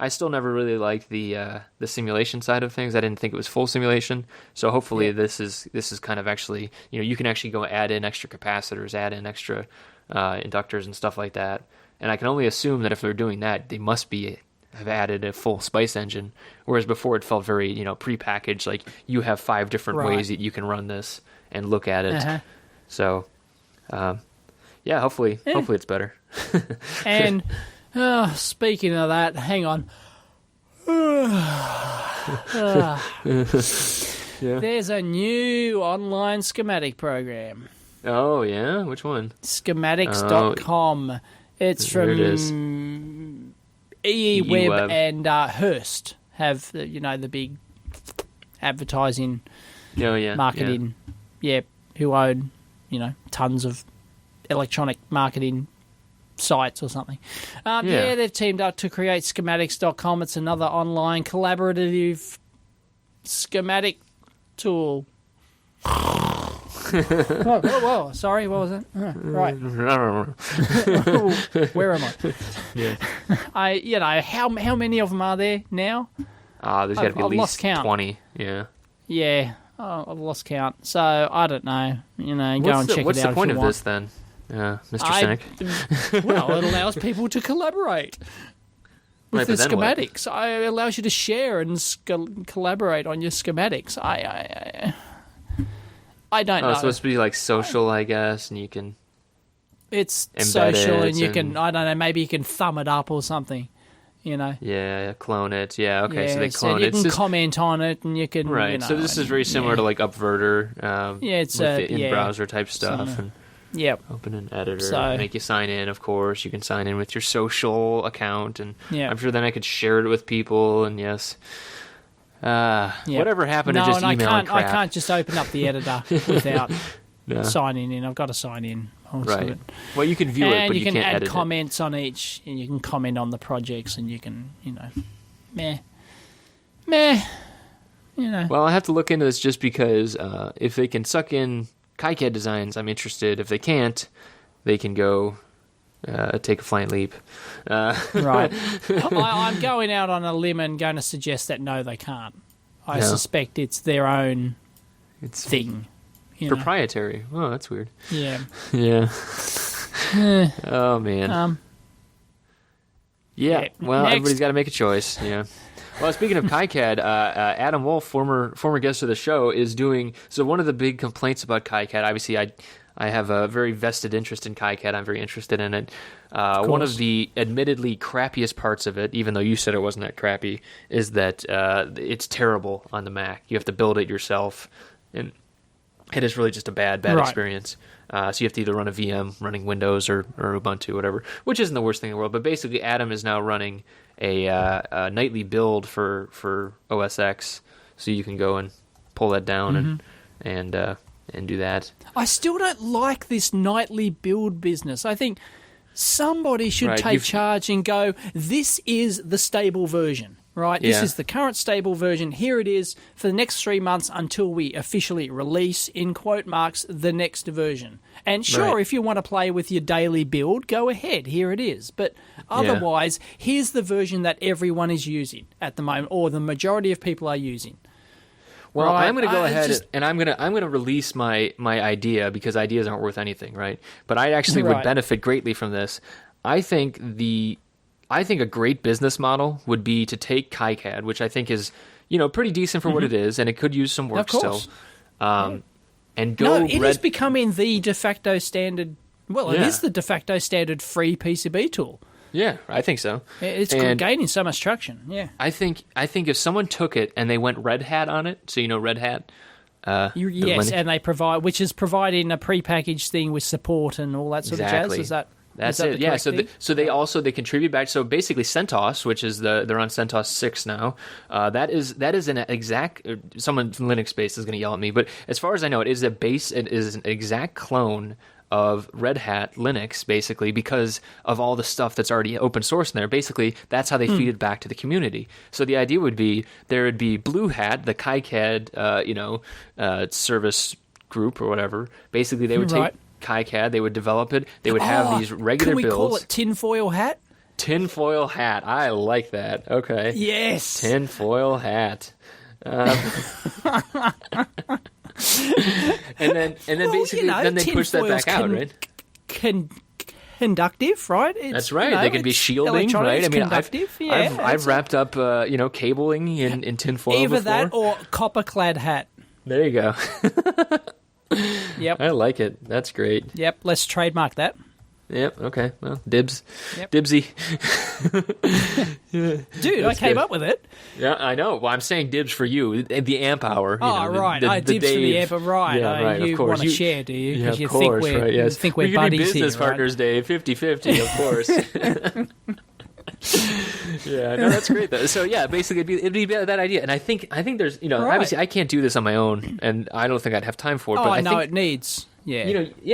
still never really liked the simulation side of things. I didn't think it was full simulation. So hopefully this is kind of actually you can actually go add in extra capacitors, add in extra inductors and stuff like that. And I can only assume that if they're doing that, they must have added a full Spice engine. Whereas before it felt very prepackaged. Like you have 5 different ways that you can run this and look at it. So hopefully it's better. And speaking of that, hang on. There's a new online schematic program. Oh, yeah? Which one? Schematics.com. It's from EEWeb and Hearst have the big advertising marketing. Who own tons of electronic marketing sites or something. They've teamed up to create schematics.com. It's another online collaborative schematic tool. Whoa, sorry, what was that? Right. Where am I? How many of them are there now? There's got to be at least 20. Yeah, I've lost count. So I don't know. Go and check it out. What's the point of this then? Mr. Cynic. Well, it allows people to collaborate with the schematics. It allows you to share and collaborate on your schematics. I don't know. It's supposed to be like social, I guess, and you can. It's social, and you can. I don't know. Maybe you can thumb it up or something. Yeah, clone it. Yeah, okay. So they clone it. You can comment on it, and you can. Right. So this is very similar to like Upverter. It's with the in-browser type stuff. Yep. Open an editor, make you sign in, of course. You can sign in with your social account, and I'm sure then I could share it with people, and whatever happened to just email and crap. I can't just open up the editor without signing in. I've got to sign in. Right. Well, you can view it, but you can't edit it. And you can add comments on each, and you can comment on the projects, and you can, meh. Meh. Well, I have to look into this just because if they can suck in KiCad designs, I'm interested. If they can't, they can go take a flying leap. Right. I'm going out on a limb and going to suggest that no, they can't. I suspect it's their own thing. Proprietary. Oh, that's weird. Yeah. Yeah. Oh, man. Yeah. Well, next. Everybody's got to make a choice. Yeah. Well, speaking of KiCad, Adam Wolf, former guest of the show, is doing... So one of the big complaints about KiCad, obviously I have a very vested interest in KiCad. I'm very interested in it. One of the admittedly crappiest parts of it, even though you said it wasn't that crappy, is that it's terrible on the Mac. You have to build it yourself, and it is really just a bad experience. So you have to either run a VM running Windows or Ubuntu, whatever, which isn't the worst thing in the world. But basically, Adam is now running a nightly build for OS X, so you can go and pull that down and do that. I still don't like this nightly build business. I think somebody should take charge and go, this is the stable version, right? This is the current stable version. Here it is for the next 3 months until we officially release, in quote marks, the next version. And sure, if you want to play with your daily build, go ahead. Here it is. But otherwise, here's the version that everyone is using at the moment, or the majority of people are using. Well, right. I'm going to go ahead and I'm going to release my idea, because ideas aren't worth anything, right? But I actually would benefit greatly from this. I think a great business model would be to take KiCad, which I think is pretty decent for what it is, and it could use some work still. And go. No, it is becoming the de facto standard. Well, it is the de facto standard free PCB tool. Yeah, I think so. It's gaining so much traction. Yeah, I think if someone took it and they went Red Hat on it, so Red Hat. Yes, and they provide, which is providing a prepackaged thing with support and all that sort of jazz. Is that? That's it. Yeah. So they contribute back. So basically, CentOS, which is they're on CentOS 6 now. That is an exact. Someone from Linux space is going to yell at me, but as far as I know, it is an exact clone of Red Hat Linux, basically, because of all the stuff that's already open source in there. Basically, that's how they feed it back to the community. So the idea would be there would be Blue Hat, the KiCad service group or whatever. Basically, they would take KiCad, they would develop it, they would have these regular builds. Can we call it Tinfoil Hat? Tinfoil Hat. I like that. Okay. Yes. Tinfoil Hat. And then basically then they push that back out, right? Conductive, right? That's right. They can be shielding, right? I mean, I've wrapped up cabling in tinfoil either before. That or copper-clad hat. There you go. Yep. I like it. That's great. Yep. Let's trademark that. Yep. Okay. Well, dibs. Yep. Dibsy. Dude, I came up with it. Yeah, I know. Well, I'm saying dibs for you. The amp hour. Right. Dibs for the amp hour. Right. Yeah, right. You of course. Want to share, do you? Yeah, of you course. Think right. Yes. You think we're we buddies can do business here, partners, Dave. 50-50, of course. Yeah, no, that's great though. So yeah, basically it'd be that idea, and I think there's obviously I can't do this on my own, and I don't think I'd have time for it. But I think it needs. Yeah,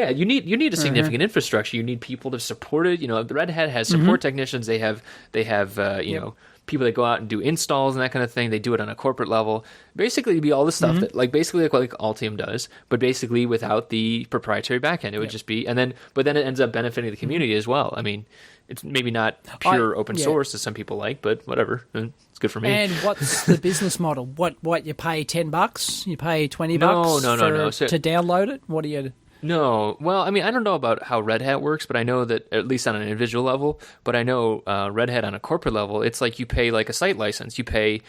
you need a significant infrastructure. You need people to support it. Red Hat has support technicians. They have people that go out and do installs and that kind of thing. They do it on a corporate level. Basically, it'd be all the stuff that like Altium does, but basically without the proprietary backend. It would just be, but then it ends up benefiting the community as well. I mean, it's maybe not pure open source as some people like, but whatever. It's good for me. And what's the business model? What you pay $10? You pay $20 no. To download it? What do you? No. Well, I mean, I don't know about how Red Hat works, but I know that at least on an individual level, but I know Red Hat on a corporate level, it's like you pay like a site license. You pay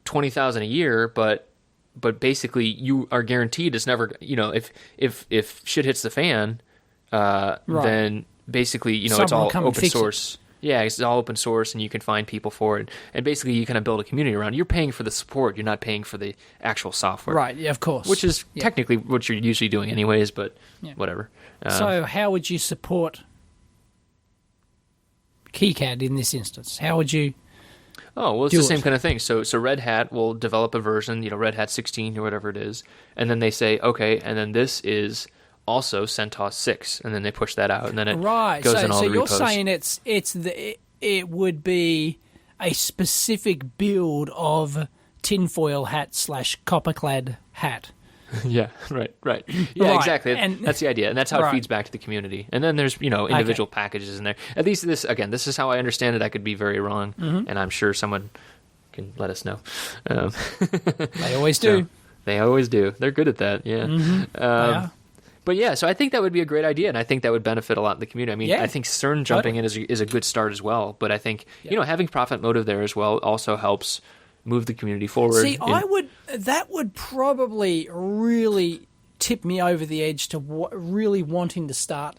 $20,000 a year, but basically you are guaranteed it's never, if shit hits the fan, then basically, it's all open source. Yeah, it's all open source, and you can find people for it. And basically, you kind of build a community around it. You're paying for the support. You're not paying for the actual software. Right, yeah, of course. Which is technically what you're usually doing anyways, but whatever. So how would you support KiCad in this instance? How would you Oh, well, it's the same kind of thing. So Red Hat will develop a version, Red Hat 16 or whatever it is, and then they say, okay, and then this is also CentOS 6, and then they push that out, and then it goes in all the repos. So you're saying it would be a specific build of tinfoil hat / copperclad hat. Yeah, right. Yeah, right. Exactly. And that's the idea, and that's how it feeds back to the community. And then there's individual packages in there. At least this is how I understand it. I could be very wrong, and I'm sure someone can let us know. They always do. So, they always do. They're good at that. Yeah. But yeah, so I think that would be a great idea, and I think that would benefit a lot in the community. I mean, I think CERN jumping in is a good start as well. But I think having profit motive there as well also helps move the community forward. See, that would probably really tip me over the edge to really wanting to start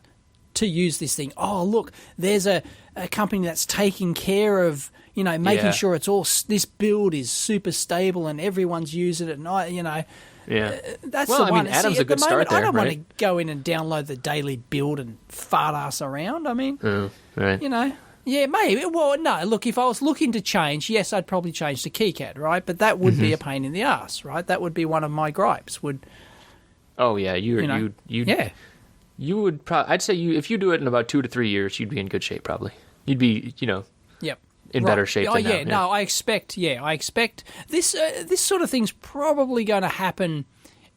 to use this thing. Oh, look, there's a company that's taking care of, making sure it's all, this build is super stable and everyone's using it. And that's the one. I mean, Adam's a good start there, I don't want to go in and download the daily build and fart ass around. I mean, right. Yeah, maybe. Well, no, look, if I was looking to change, yes, I'd probably change to KiCad, right? But that would be a pain in the ass, right? That would be one of my gripes. Oh, yeah, you would probably. I'd say if you do it in about 2 to 3 years, you'd be in good shape. Probably, you'd be, in better shape. Than now. Yeah. No, I expect this. This sort of thing's probably going to happen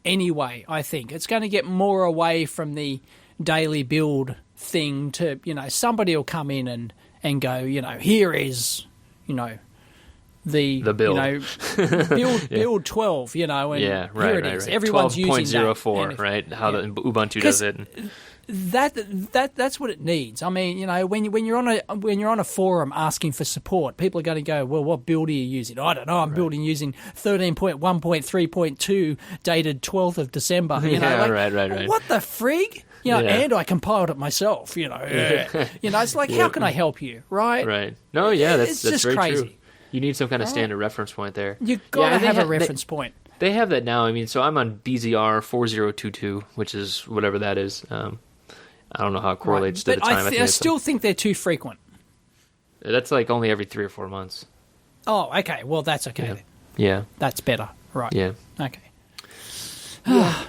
anyway. I think it's going to get more away from the daily build thing to somebody will come in and go, here is, the build, build 12, and here it is. Right. Everyone's using 12.04, right? How the Ubuntu does it. That's what it needs. I mean, when you're on a forum asking for support, people are going to go, well, what build are you using? I don't know. I'm building using 13.1.3.2 dated 12th of December. Right. What the frig? And I compiled it myself. It's like, how can I help you? Right. Right. No, yeah, that's just very crazy. True. You need some kind of standard reference point there. You've got to have a reference point. They have that now. I mean, so I'm on DZR 4022, which is whatever that is. I don't know how it correlates to the time. I still think they're too frequent. That's like only every 3 or 4 months. Oh, okay. Well, that's okay then. Yeah. That's better. Right. Yeah. Okay.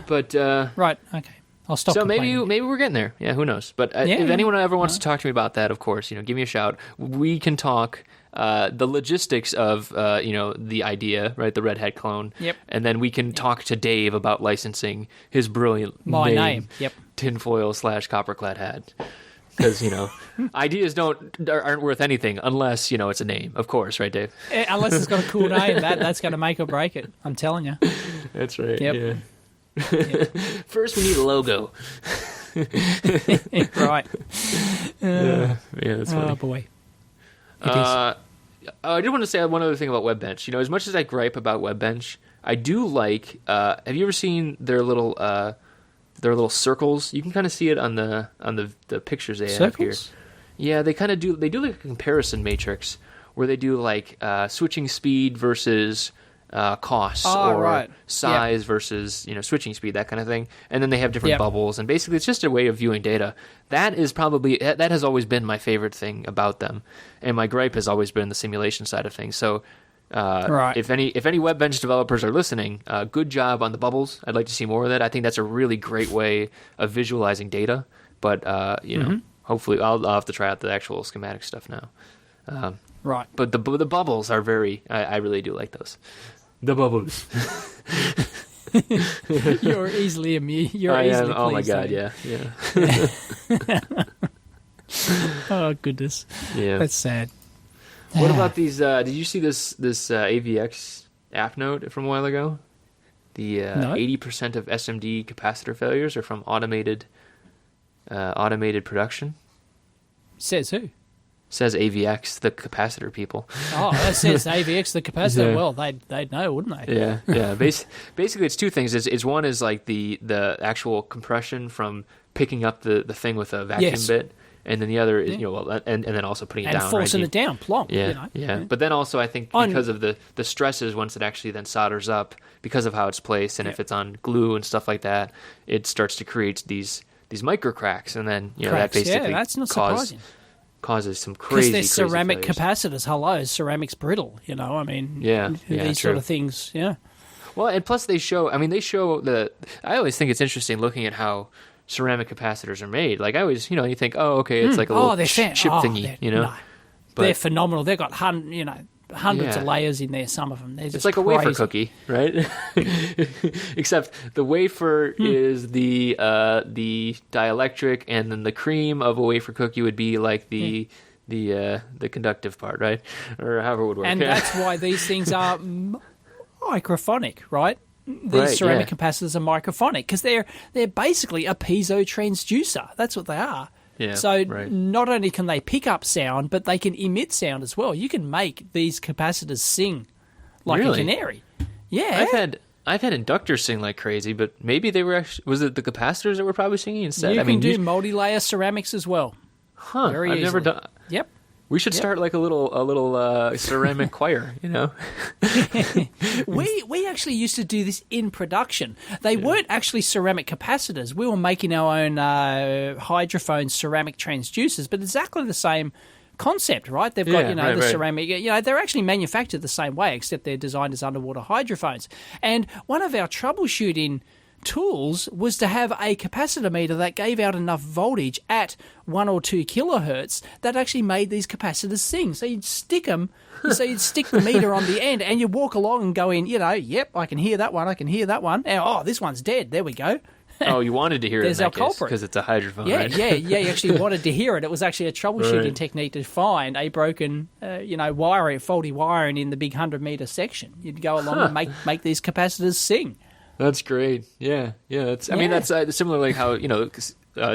But right. Okay. I'll stop. So maybe we're getting there. Yeah. Who knows? But if anyone ever wants to talk to me about that, of course, give me a shout. We can talk the logistics of the idea, right? The Red Hat clone. Yep. And then we can talk to Dave about licensing his brilliant name. Yep. Tinfoil / copperclad hat. Because ideas aren't worth anything unless it's a name, of course, right, Dave? Unless it's got a cool name, that's going to make or break it. I'm telling you. That's right. Yep. Yeah. First, we need a logo. Right. That's funny. Oh boy. I did want to say one other thing about WebBench. As much as I gripe about WebBench, I do like. Have you ever seen their little circles? You can kind of see it on the pictures they have here. Yeah, they kind of do. They do like a comparison matrix where they do like switching speed versus costs size versus switching speed, that kind of thing. And then they have different bubbles, and basically it's just a way of viewing data. That has always been my favorite thing about them, and my gripe has always been the simulation side of things. So if any WebBench developers are listening, good job on the bubbles. I'd like to see more of that. I think that's a really great way of visualizing data. But hopefully I'll have to try out the actual schematic stuff now. Right. But the bubbles are very. I really do like those. The bubbles. You're easily amused. Oh my god! Yeah. Oh goodness. Yeah. That's sad. What about these? Did you see this AVX app note from a while ago? The 80% of SMD capacitor failures are from automated production. Says who? Says AVX, the capacitor people. Oh, that says AVX, the capacitor. Yeah. Well, they'd know, wouldn't they? Yeah. Basically, it's two things. It's one is like the actual compression from picking up the thing with a vacuum bit, and then the other is and then also putting it down and forcing it down, plonk. Yeah. But then also I think because of the stresses once it actually then solders up, because of how it's placed, and if it's on glue and stuff like that, it starts to create these micro cracks, and then that basically that's not surprising. Causes some crazy because they're ceramic capacitors. Hello, ceramic's brittle. These sort of things. Yeah. Well, and plus they show the. I always think it's interesting looking at how ceramic capacitors are made. Like I always, you think, oh, okay, it's like a little chip thingy, they're phenomenal. They've got hundreds of layers in there. Some of them. It's like a wafer cookie, right? Except the wafer is the dielectric, and then the cream of a wafer cookie would be like the conductive part, right? Or however it would work. And that's why these things are microphonic, right? These ceramic capacitors are microphonic because they're basically a piezo transducer. That's what they are. Yeah, so not only can they pick up sound, but they can emit sound as well. You can make these capacitors sing like a canary. Yeah, I've had inductors sing like crazy, but maybe they were actually, was it the capacitors that were probably singing instead? You can do multi-layer ceramics as well. Huh? Very I've easily. never done. Yep. We should start like a little ceramic choir, you know. We actually used to do this in production. They weren't actually ceramic capacitors. We were making our own hydrophone ceramic transducers, but exactly the same concept, right? They've got the ceramic. They're actually manufactured the same way, except they're designed as underwater hydrophones. And one of our troubleshooting tools was to have a capacitor meter that gave out enough voltage at 1 or 2 kilohertz that actually made these capacitors sing. So you'd stick them, you'd stick the meter on the end, and you'd walk along and go in, yep, I can hear that one, and this one's dead, there we go. Oh, you wanted to hear it in that case because it's a hydrophone, right? Yeah, you actually wanted to hear it. It was actually a troubleshooting technique to find a broken, faulty wiring in the big 100-meter section. You'd go along and make these capacitors sing. That's great. Yeah. I mean, that's similar like how,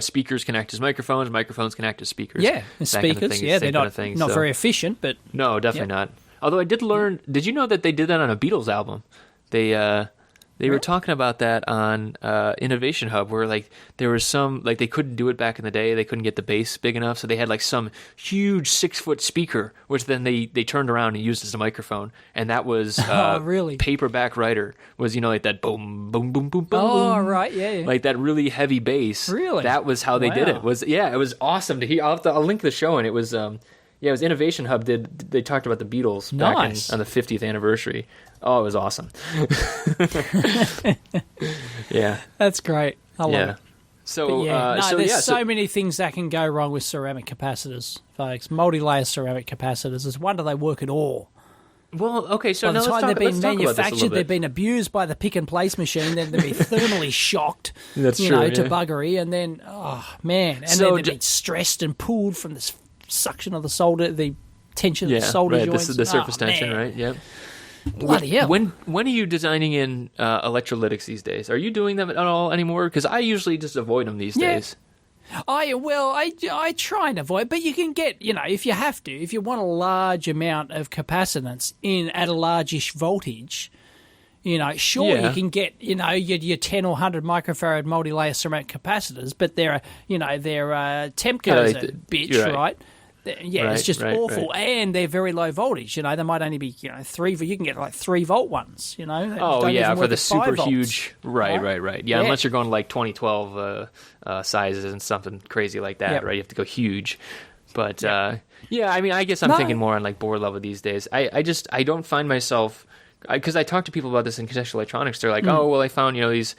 speakers can act as microphones, microphones can act as speakers. Yeah, speakers. They're not very efficient, but... No, definitely not. Although I did learn... Did you know that they did that on a Beatles album? They were talking about that on Innovation Hub, where like there was some like they couldn't do it back in the day. They couldn't get the bass big enough, so they had like some huge 6-foot speaker, which then they turned around and used as a microphone, and that was really Paperback Writer was like that boom boom boom boom boom. Oh boom, right, yeah, like that really heavy bass. Really, that was how they did it. It was awesome to hear. I'll link the show, and it was. It was Innovation Hub. They talked about the Beatles back on the 50th anniversary. Oh, it was awesome. Yeah. That's great. I love it. So, there's so many things that can go wrong with ceramic capacitors, folks. Multi-layer ceramic capacitors. It's wonder they work at all. Well, okay, so by the time they've been manufactured, they've been abused by the pick and place machine, then they've been thermally shocked, to buggery, and then then they've been stressed and pulled from this suction of the solder, the tension of the solder joints. The surface tension, right? Yep. Bloody hell. When are you designing in electrolytics these days? Are you doing them at all anymore? Because I usually just avoid them these days. I try and avoid, but you can get, if you have to, if you want a large amount of capacitance in at a largish voltage, you can get, your 10 or 100 microfarad multi-layer ceramic capacitors, but they're Tempco's a bitch, right? It's just awful, and they're very low voltage. They might only be 3. You can get like 3-volt ones. For the super huge, right. Yeah, unless you're going like 2012 sizes and something crazy like that, right? You have to go huge. But I mean, I guess I'm thinking more on like board level these days. I don't find myself, because I talk to people about this in contextual electronics. They're like, oh well, I found these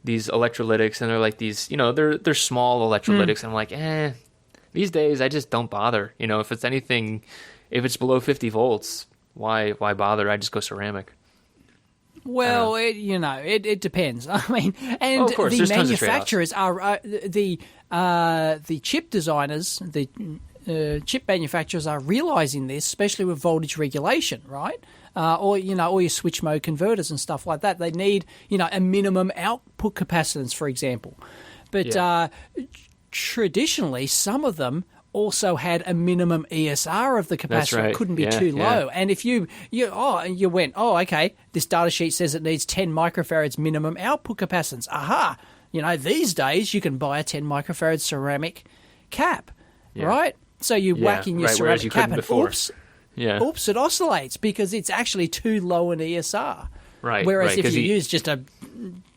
electrolytics, and they're like these they're small electrolytics, and I'm like These days, I just don't bother. If it's anything, if it's below 50 volts, why bother? I just go ceramic. Well, it depends. I mean, and of course, the manufacturers are the chip designers, the chip manufacturers are realizing this, especially with voltage regulation, right? Or your switch mode converters and stuff like that. They need a minimum output capacitance, for example, but. Traditionally, some of them also had a minimum ESR of the capacitor. It couldn't be too low. And if you went, okay, this data sheet says it needs 10 microfarads minimum output capacitance. Aha! These days you can buy a 10 microfarad ceramic cap, right? So you whack in your ceramic cap and oops, it oscillates because it's actually too low an ESR. Right. Whereas if you use just a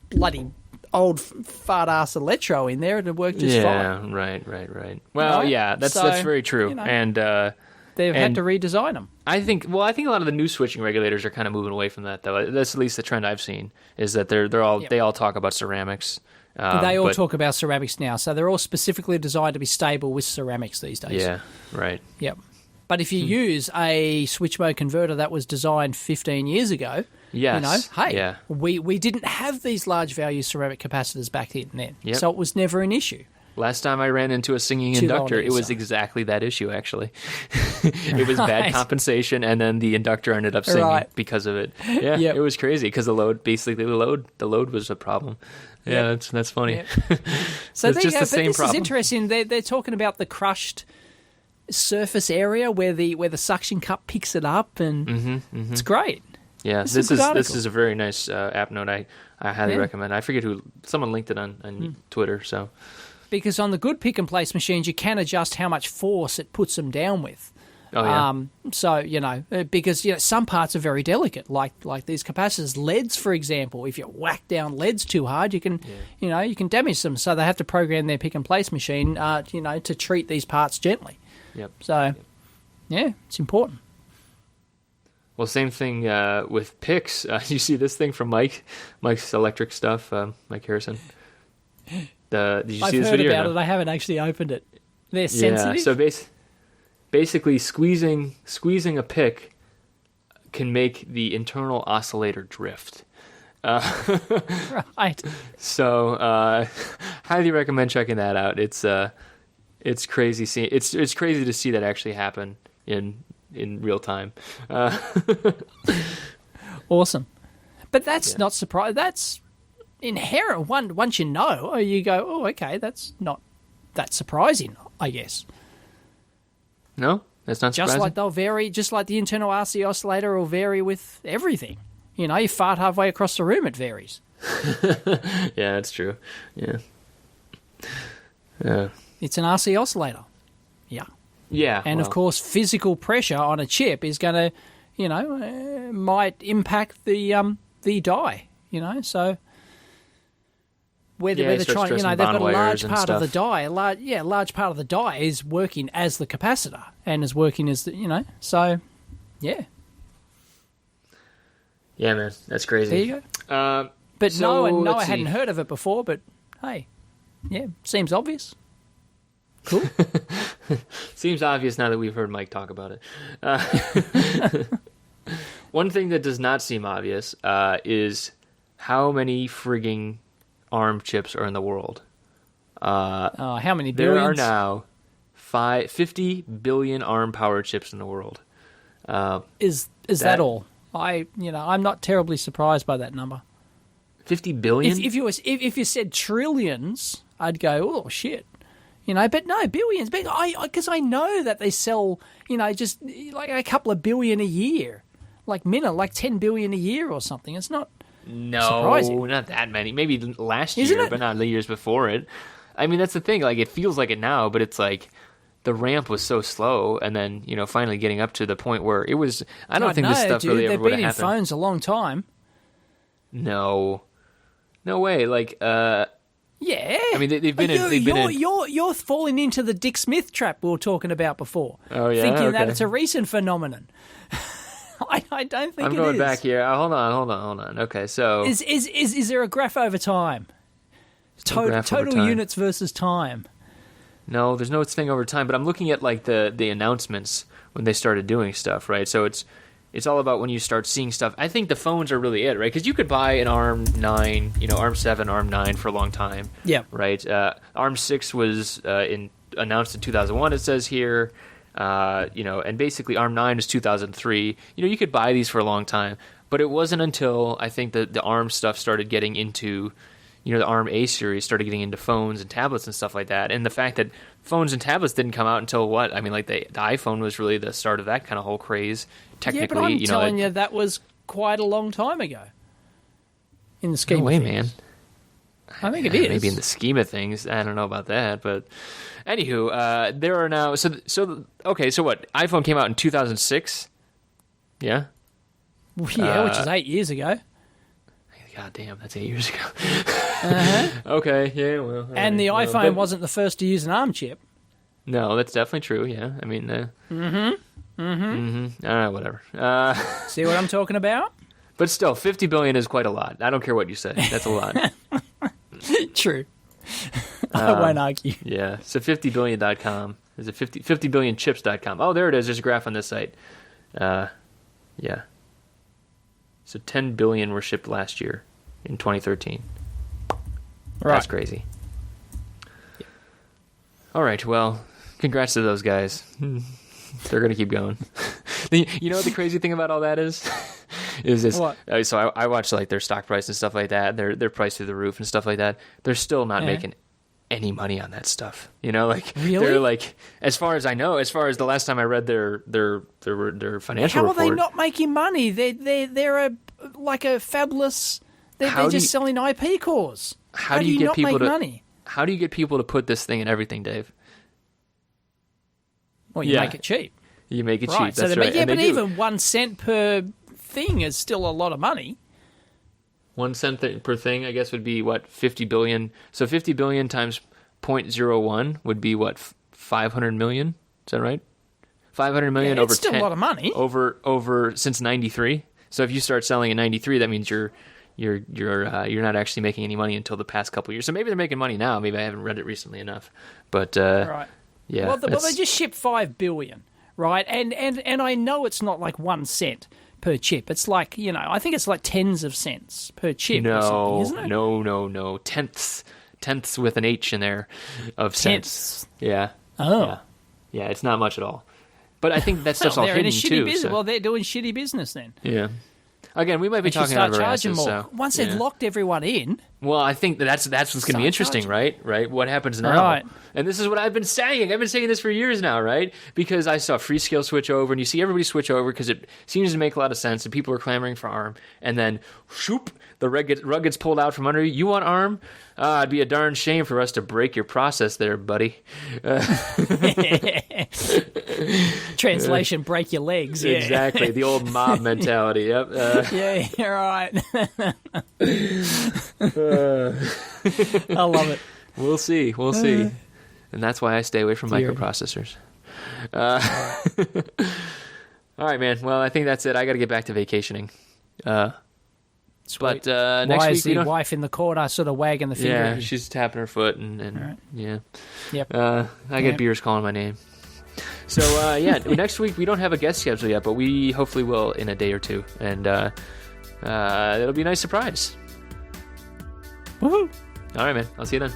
bloody old fart ass electro in there, it'd work just fine. Yeah, right. Well, that's very true. And they've had to redesign them. I think a lot of the new switching regulators are kind of moving away from that, though. That's at least the trend I've seen, is that they all talk about ceramics. They all talk about ceramics now, so they're all specifically designed to be stable with ceramics these days. Yeah, right. Yep. But if you use a switch mode converter that was designed 15 years ago, we didn't have these large value ceramic capacitors back then. Yep. So it was never an issue. Last time I ran into a singing inductor, it was exactly that issue, actually. It was bad compensation, and then the inductor ended up singing because of it. Yeah, It was crazy because the load was a problem. Yeah, that's funny. Yep. So it's just the same problem. This is interesting. They're talking about the crushed surface area where the suction cup picks it up, and it's great. Yeah, this is a very nice app note. I highly recommend. I forget who. Someone linked it on Twitter. So. Because on the good pick-and-place machines, you can adjust how much force it puts them down with. Oh, yeah. So, because some parts are very delicate, like these capacitors. LEDs, for example, if you whack down LEDs too hard, you can damage them. So they have to program their pick-and-place machine, to treat these parts gently. Yep. So, it's important. Well, same thing with picks. You see this thing from Mike's electric stuff, Mike Harrison. Did you see this video? I've heard about it. I haven't actually opened it. They're sensitive. Yeah, so basically squeezing a pick can make the internal oscillator drift. Right. So, highly recommend checking that out. It's crazy. It's crazy to see that actually happen in real time. Awesome, but that's not surprising. That's inherent. Once you know, you go, oh, okay, that's not that surprising, I guess. No, that's not surprising. Just like they'll vary, just like the internal RC oscillator will vary with everything. You fart halfway across the room, it varies. Yeah, that's true. Yeah. It's an RC oscillator. Yeah. Yeah. And of course, physical pressure on a chip is going to, might impact the die. So. Whether they're trying, they've got a large part of the die. A large part of the die is working as the capacitor and is working as the, So, yeah. Yeah, man, that's crazy. There you go. But I hadn't heard of it before. But hey, seems obvious. Cool. Seems obvious now that we've heard Mike talk about it. One thing that does not seem obvious is how many frigging ARM chips are in the world. How many billions? There are now 50 billion ARM power chips in the world. Is that all? I'm not terribly surprised by that number. 50 billion? If you said trillions, I'd go, oh shit. But no, billions. Because I know that they sell, just like a couple of billion a year, like 10 billion a year or something. It's not. No, surprising. Not that many. Maybe last year, but not the years before it. I mean, that's the thing. Like, it feels like it now, but it's like the ramp was so slow, and then finally getting up to the point where it was. I don't think this stuff really ever would have happened. They've been in phones a long time. No way. Like, yeah. I mean, they've been in. You're falling into the Dick Smith trap we were talking about before. Oh yeah, thinking that it's a recent phenomenon. I don't think I'm going back here. Hold on. Okay, so is there a graph over time? Total units versus time. No, there's no thing over time. But I'm looking at like the announcements when they started doing stuff, right? So it's all about when you start seeing stuff. I think the phones are really it, right? Because you could buy an ARM 9, ARM 7, ARM 9 for a long time. Yeah. Right. ARM 6 was announced in 2001. It says here. And basically ARM 9 is 2003. You could buy these for a long time, but it wasn't until I think the ARM stuff started getting into, the ARM A series started getting into phones and tablets and stuff like that. And the fact that phones and tablets didn't come out until what? I mean, like the iPhone was really the start of that kind of whole craze. Technically, yeah, but I'm telling you, that was quite a long time ago. In the scheme of things. Man. I think it is. Maybe in the scheme of things, I don't know about that, but anywho, there are now. So what? iPhone came out in 2006. Yeah. Yeah, which is 8 years ago. God damn, that's 8 years ago. Uh-huh. Okay, yeah, well. And the iPhone wasn't the first to use an ARM chip. No, that's definitely true. Yeah, I mean. Whatever. See what I'm talking about? But still, 50 billion is quite a lot. I don't care what you say. That's a lot. True. I won't argue. Yeah. So 50billion.com. Is it 50billionchips.com? Oh, there it is. There's a graph on this site. Yeah. So 10 billion were shipped last year in 2013. Right. That's crazy. Yeah. All right. Well, congrats to those guys. They're going to keep going. You know what the crazy thing about all that is? Is this? What? So I watch like their stock price and stuff like that. Their price through the roof and stuff like that. They're still not making any money on that stuff. You know, like really? They're like, as far as I know, as far as the last time I read their financial report. How are they not making money? They're like a fabulous. They're just selling IP cores. How do you get not people make money? How do you get people to put this thing in everything, Dave? Well, you make it cheap. You make it cheap. That's right. Yeah, but even 1 cent per thing is still a lot of money. 1 cent per thing, I guess, would be what, 50 billion. So 50 billion times 0.01 would be what, 500 million? Is that right? 500 million over 10. It's still a lot of money. Over since 93. So if you start selling in 93, that means you're not actually making any money until the past couple of years. So maybe they're making money now. Maybe I haven't read it recently enough. But right. Yeah. Well, they just shipped 5 billion, right? And I know it's not like 1 cent per chip. It's like, I think it's like tens of cents per chip or something, isn't it? No. Tenths with an H in there of cents. Yeah. Oh. Yeah, it's not much at all. But I think that stuff's all hidden too. So. Well, they're doing shitty business then. Yeah. Again, we might be talking out of our asses. So, once they've locked everyone in. Well, I think that's what's going to be interesting, right? What happens now? Right. And this is what I've been saying. I've been saying this for years now, right? Because I saw Freescale switch over, and you see everybody switch over because it seems to make a lot of sense, and people are clamoring for ARM. And then, shoop, the rug gets pulled out from under you. You want ARM? It'd be a darn shame for us to break your process there, buddy. Translation, break your legs. Yeah. Exactly. The old mob mentality. Yep. Yeah, you're right. I love it. We'll see. And that's why I stay away from microprocessors. All right, man. Well, I think that's it. I got to get back to vacationing. But next week, is the wife in the corner sort of wagging the finger? Yeah, she's tapping her foot, and right. Yeah. Yep. I get beers calling my name. So next week we don't have a guest schedule yet, but we hopefully will in a day or two, and it'll be a nice surprise. Woohoo! All right, man. I'll see you then.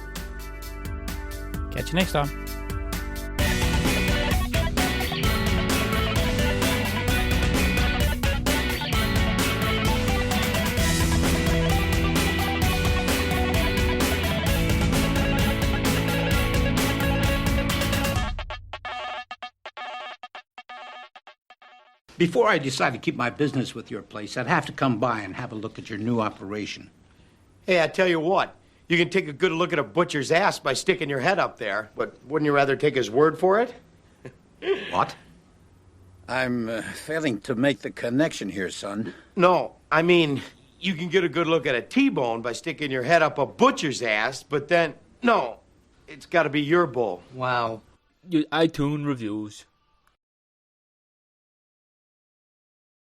Catch you next time. Before I decide to keep my business with your place, I'd have to come by and have a look at your new operation. Hey, I tell you what, you can take a good look at a butcher's ass by sticking your head up there, but wouldn't you rather take his word for it? What? I'm failing to make the connection here, son. No, I mean, you can get a good look at a T-bone by sticking your head up a butcher's ass, but then, no, it's got to be your bull. Wow. iTunes reviews.